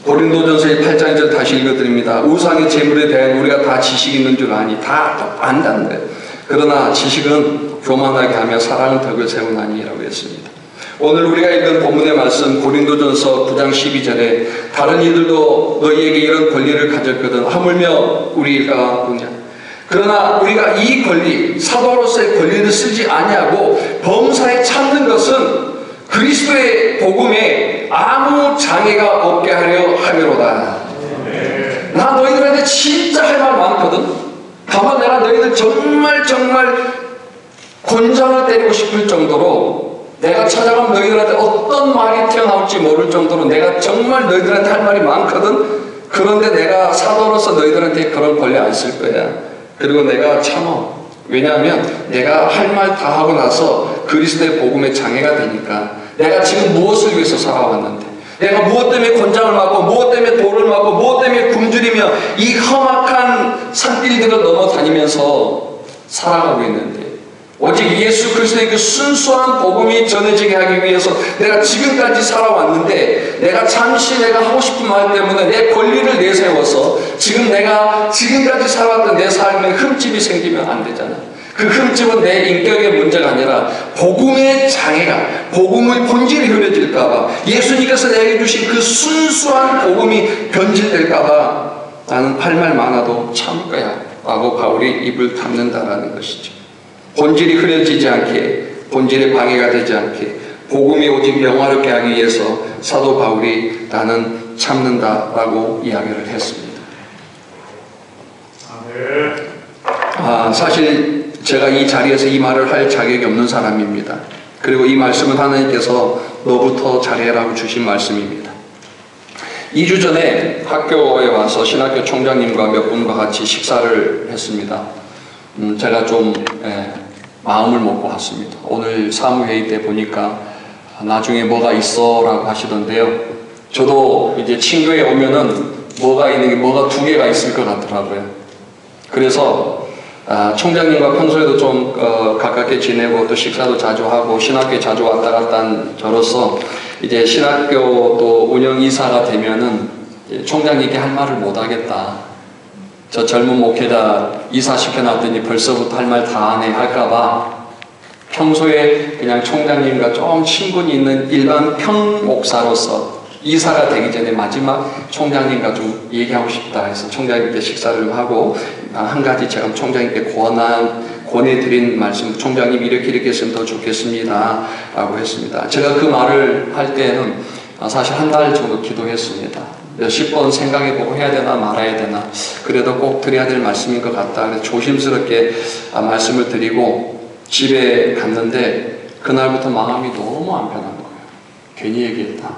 A: 고린도전서의 8장에서 다시 읽어드립니다. 우상의 재물에 대한 우리가 다 지식이 있는 줄 아니. 다 안다는 거예요. 그러나 지식은 교만하게 하며 사랑은 덕을 세우나니라고 했습니다. 오늘 우리가 읽은 본문의 말씀 고린도전서 9장 12절에 다른 이들도 너희에게 이런 권리를 가졌거든 하물며 우리가 그냥 그러나 우리가 이 권리 사도로서의 권리를 쓰지 아니하고 범사에 찾는 것은 그리스도의 복음에 아무 장애가 없게 하려 함이로다. 나 너희들한테 진짜 할 말 많거든. 다만 내가 너희들 정말 곤장을 때리고 싶을 정도로 내가 찾아가면 너희들한테 어떤 말이 튀어나올지 모를 정도로 내가 정말 너희들한테 할 말이 많거든. 그런데 내가 사도로서 너희들한테 그런 권리 안 쓸 거야. 그리고 내가 참어. 왜냐하면 내가 할 말 다 하고 나서 그리스도의 복음에 장애가 되니까. 내가 지금 무엇을 위해서 살아왔는데, 내가 무엇 때문에 권장을 맞고 무엇 때문에 돌을 맞고 무엇 때문에 굶주리며 이 험악한 산길들을 넘어다니면서 살아가고 있는데, 오직 예수 그리스도의 그 순수한 복음이 전해지게 하기 위해서 내가 지금까지 살아왔는데, 내가 잠시 내가 하고 싶은 말 때문에 내 권리를 내세워서 지금 내가 지금까지 살아왔던 내 삶에 흠집이 생기면 안 되잖아. 그 흠집은 내 인격의 문제가 아니라 복음의 장애가, 복음의 본질이 흐려질까봐, 예수님께서 내게 주신 그 순수한 복음이 변질될까봐 나는 할 말 많아도 참을 거야 라고 바울이 입을 닫는다라는 것이죠. 본질이 흐려지지 않게, 본질에 방해가 되지 않게 복음이 오직 영화롭게 하기 위해서 사도 바울이 나는 참는다라고 이야기를 했습니다. 사실 제가 이 자리에서 이 말을 할 자격이 없는 사람입니다. 그리고 이 말씀은 하나님께서 너부터 잘해라고 주신 말씀입니다. 2주 전에 학교에 와서 신학교 총장님과 몇 분과 같이 식사를 했습니다. 제가 좀 마음을 먹고 왔습니다. 오늘 사무회의 때 보니까 나중에 뭐가 있어 라고 하시던데요. 저도 이제 친구에 오면은 뭐가 있는 게 뭐가 두 개가 있을 것 같더라고요. 그래서 총장님과 평소에도 좀 가깝게 지내고 또 식사도 자주 하고 신학교에 자주 왔다 갔다 한 저로서 이제 신학교 또 운영이사가 되면은 총장님께 할 말을 못 하겠다. 저 젊은 목회자 이사 시켜놨더니 벌써부터 할 말 다 하네 할까봐 평소에 그냥 총장님과 좀 친분이 있는 일반 평목사로서 이사가 되기 전에 마지막 총장님과 좀 얘기하고 싶다 해서 총장님께 식사를 좀 하고 한 가지 제가 총장님께 권해드린 말씀, 총장님 이렇게 했으면 더 좋겠습니다 라고 했습니다. 제가 그 말을 할 때는 사실 한 달 정도 기도했습니다. 몇십 번 생각해보고 해야 되나 말아야 되나 그래도 꼭 드려야 될 말씀인 것 같다. 그래서 조심스럽게 말씀을 드리고 집에 갔는데 그날부터 마음이 너무 안 편한 거예요. 괜히 얘기했다.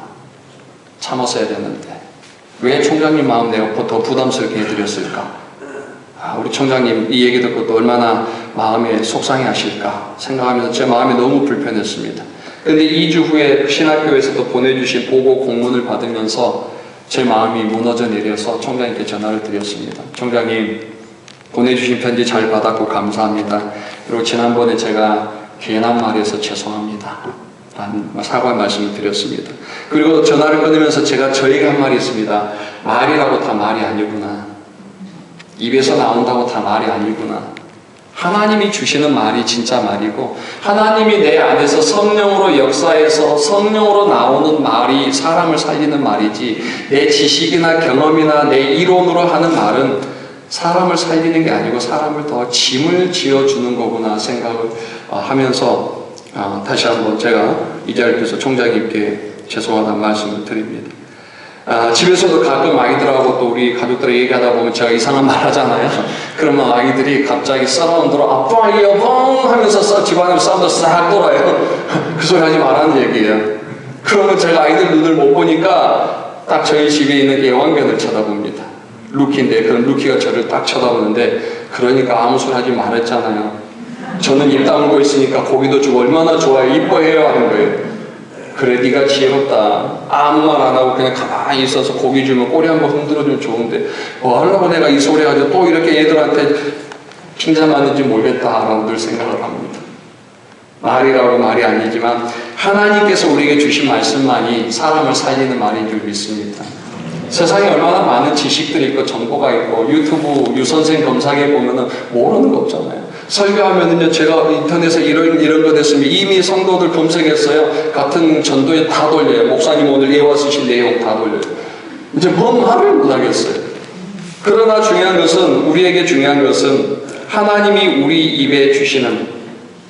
A: 참았어야 되는데 왜 총장님 마음 내가 더 부담스럽게 해드렸을까? 우리 총장님 이 얘기 듣고 또 얼마나 마음에 속상해 하실까 생각하면서 제 마음이 너무 불편했습니다. 그런데 2주 후에 신학교에서 또 보내주신 보고 공문을 받으면서 제 마음이 무너져 내려서 총장님께 전화를 드렸습니다. 총장님 보내주신 편지 잘 받았고 감사합니다. 그리고 지난번에 제가 괜한 말해서 죄송합니다 라는 사과 말씀을 드렸습니다. 그리고 전화를 끊으면서 제가 저에게 한 말이 있습니다. 말이라고 다 말이 아니구나. 입에서 나온다고 다 말이 아니구나. 하나님이 주시는 말이 진짜 말이고 하나님이 내 안에서 성령으로 역사해서 성령으로 나오는 말이 사람을 살리는 말이지 내 지식이나 경험이나 내 이론으로 하는 말은 사람을 살리는 게 아니고 사람을 더 짐을 지어주는 거구나 생각을 하면서 다시 한번 제가 이 자리에서 총장님께 죄송하다는 말씀을 드립니다. 집에서도 가끔 아이들하고 또 우리 가족들 얘기하다 보면 제가 이상한 말 하잖아요. 그러면 아이들이 갑자기 서라운드로 아빠 여봉 하면서 집안으로 사운드 싹 돌아요. 그 소리 하지 말라는 얘기예요. 그러면 제가 아이들 눈을 못 보니까 딱 저희 집에 있는 애완견을 쳐다봅니다. 루키인데 그런 루키가 저를 딱 쳐다보는데 그러니까 아무 소리 하지 말았잖아요. 저는 입 다물고 있으니까 고기도 주고 얼마나 좋아요. 이뻐해요 하는 거예요. 그래 네가 지혜롭다. 아무 말 안 하고 그냥 가만히 있어서 고기 주면 꼬리 한번 흔들어주면 좋은데 뭐 하려고 내가 이 소리 하죠. 또 이렇게 애들한테 칭찬받는지 모르겠다라고 늘 생각을 합니다. 말이라고 말이 아니지만 하나님께서 우리에게 주신 말씀만이 사람을 살리는 말인 줄 믿습니다. 세상에 얼마나 많은 지식들이 있고 정보가 있고 유튜브 유선생 검색해 보면은 모르는 거 없잖아요. 설교하면은요, 제가 인터넷에 이런 거 됐으면 이미 성도들 검색했어요. 같은 전도에 다 돌려요. 목사님 오늘 예화 쓰신 내용 다 돌려요. 이제 뭔 말을 못하겠어요. 그러나 우리에게 중요한 것은 하나님이 우리 입에 주시는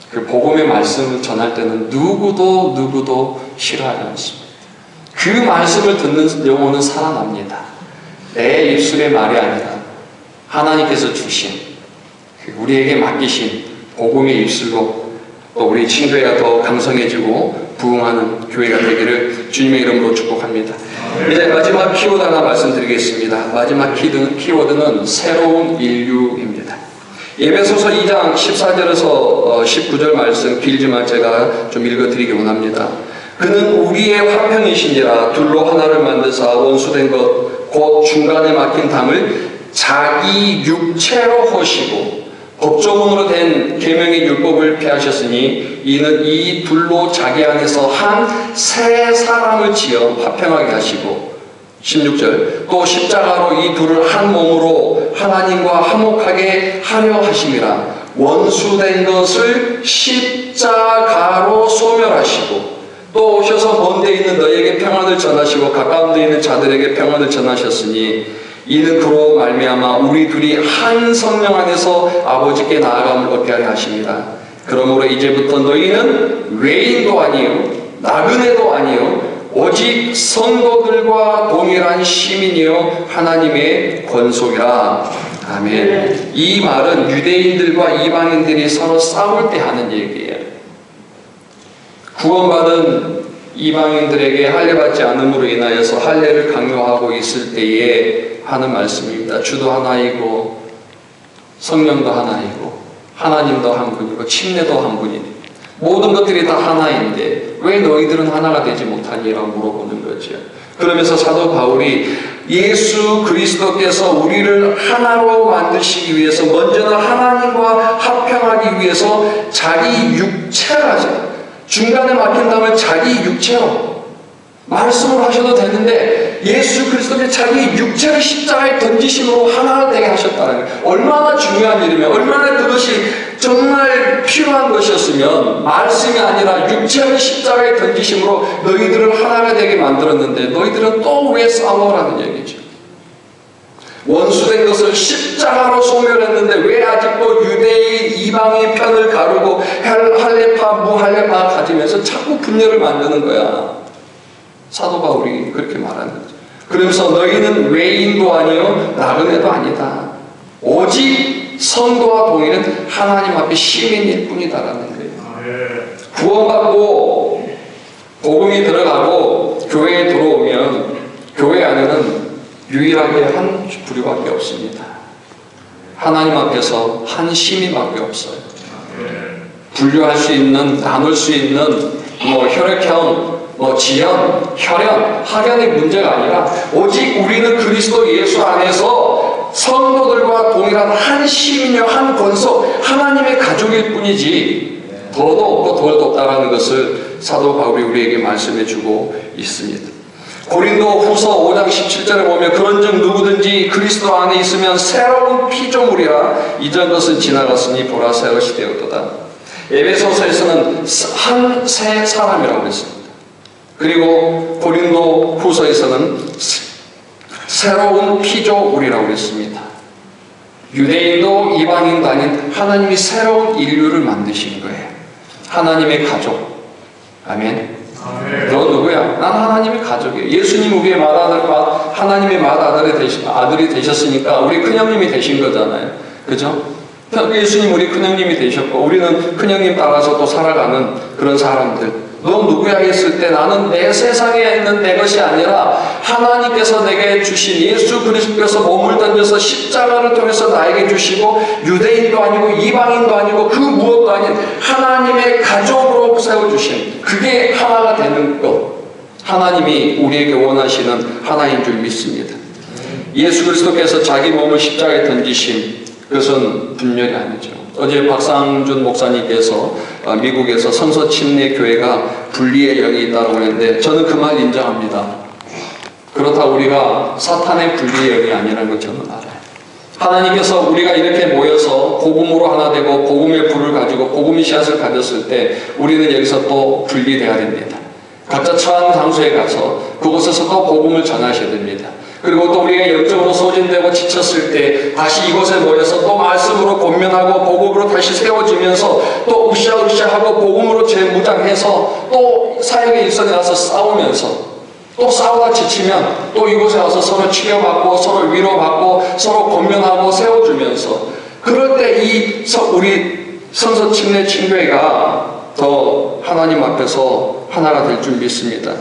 A: 그 복음의 말씀을 전할 때는 누구도 싫어하지 않습니다. 그 말씀을 듣는 영혼은 살아납니다. 내 입술의 말이 아니라 하나님께서 주신 우리에게 맡기신 복음의 입술로 또 우리 친교회가 더 강성해지고 부흥하는 교회가 되기를 주님의 이름으로 축복합니다. 이제 마지막 키워드 하나 말씀드리겠습니다. 마지막 키워드는 새로운 인류입니다. 에베소서 2장 14절에서 19절 말씀 길지만 제가 좀 읽어드리기 원합니다. 그는 우리의 화평이신지라 둘로 하나를 만드사 원수된 것 곧 중간에 막힌 담을 자기 육체로 허시고 법조문으로 된 계명의 율법을 폐하셨으니 이는 이 둘로 자기 안에서 한 새 사람을 지어 화평하게 하시고 16절 또 십자가로 이 둘을 한 몸으로 하나님과 화목하게 하려 하심이라 원수된 것을 십자가로 소멸하시고 또 오셔서 먼 데 있는 너희에게 평안을 전하시고 가까운 데 있는 자들에게 평안을 전하셨으니 이는 그로 말미암아 우리 둘이 한 성령 안에서 아버지께 나아감을 얻게 하려 하십니다. 그러므로 이제부터 너희는 외인도 아니요 나그네도 아니요 오직 성도들과 동일한 시민이요 하나님의 권속이라. 아멘. 이 말은 유대인들과 이방인들이 서로 싸울 때 하는 얘기예요. 구원받은 이방인들에게 할례받지 않음으로 인하여서 할례를 강요하고 있을 때에 하는 말씀입니다. 주도 하나이고 성령도 하나이고 하나님도 한 분이고 침례도 한 분이니 모든 것들이 다 하나인데 왜 너희들은 하나가 되지 못하니라고 물어보는 거죠. 그러면서 사도 바울이 예수 그리스도께서 우리를 하나로 만드시기 위해서 먼저는 하나님과 합평하기 위해서 자기 육체라죠. 중간에 막힌 다음에 자기 육체로 말씀을 하셔도 되는데 예수 그리스도의 자기 육체를 십자가에 던지심으로 하나 되게 하셨다는 거예요. 얼마나 중요한 일이면 얼마나 그것이 정말 필요한 것이었으면 말씀이 아니라 육체를 십자가에 던지심으로 너희들을 하나가 되게 만들었는데 너희들은 또 왜 싸워라는 얘기죠. 원수된 것을 십자가로 소멸했는데 왜 아직도 유대인 이방의 편을 가르고 할례파 무할례파 가지면서 자꾸 분열을 만드는 거야. 사도 바울이 그렇게 말하는 거죠. 그러면서 너희는 외인도 아니요 나그네도 아니다. 오직 성도와 동일은 하나님 앞에 시민일 뿐이다라는 거예요. 구원받고 복음이 들어가고 교회에 들어오면 교회 안에는 유일하게 한 부류밖에 없습니다. 하나님 앞에서 한 시민밖에 없어요. 분류할 수 있는, 나눌 수 있는 혈액형, 지연, 혈연, 학연의 문제가 아니라 오직 우리는 그리스도 예수 안에서 성도들과 동일한 한 시민이요 한 권속 하나님의 가족일 뿐이지 더도 없고 덜도 없다라는 것을 사도 바울이 우리에게 말씀해 주고 있습니다. 고린도 후서 5장 17절에 보면 그런즉 누구든지 그리스도 안에 있으면 새로운 피조물이라 이전 것은 지나갔으니 보라 새 것이 되었도다. 에베소서에서는 한 새 사람이라고 했습니다. 그리고 고린도 후서에서는 새로운 피조물이라고 했습니다. 유대인도 이방인도 아닌 하나님이 새로운 인류를 만드신 거예요. 하나님의 가족. 아멘. 너 누구야? 난 하나님의 가족이에요. 예수님 우리의 하나님의 아들이 되셨으니까 우리 큰형님이 되신 거잖아요. 그죠? 예수님 우리 큰형님이 되셨고 우리는 큰형님 따라서 또 살아가는 그런 사람들. 너 누구야 했을 때 나는 내 세상에 있는 내 것이 아니라 하나님께서 내게 주신 예수 그리스도께서 몸을 던져서 십자가를 통해서 나에게 주시고 유대인도 아니고 이방인도 아니고 그 무엇도 아닌 하나님의 가족으로 세워주신 그게 하나가 되는 것. 하나님이 우리에게 원하시는 하나인 줄 믿습니다. 예수 그리스도께서 자기 몸을 십자가에 던지신 그것은 분열이 아니죠. 어제 박상준 목사님께서 미국에서 성서 침례 교회가 분리의 영이 있다고 했는데 저는 그 말 인정합니다. 그렇다고 우리가 사탄의 분리의 영이 아니라는 걸 저는 알아요. 하나님께서 우리가 이렇게 모여서 복음으로 하나 되고 복음의 불을 가지고 복음의 씨앗을 가졌을 때 우리는 여기서 또 분리돼야 됩니다. 각자 처한 장소에 가서 그곳에서 또 복음을 전하셔야 됩니다. 그리고 또 우리가 영적으로 소진되고 지쳤을 때 다시 이곳에 모여서 또 말씀으로 권면하고 복음으로 다시 세워지면서 또 으쌰으쌰하고 복음으로 재무장해서 또 사역에 일선에 가서 싸우면서 또 싸우다 지치면 또 이곳에 와서 서로 치료받고 서로 위로받고 서로 권면하고 세워주면서 그럴 때 우리 성서 침례 친교회가 더 하나님 앞에서 하나가 될 줄 믿습니다.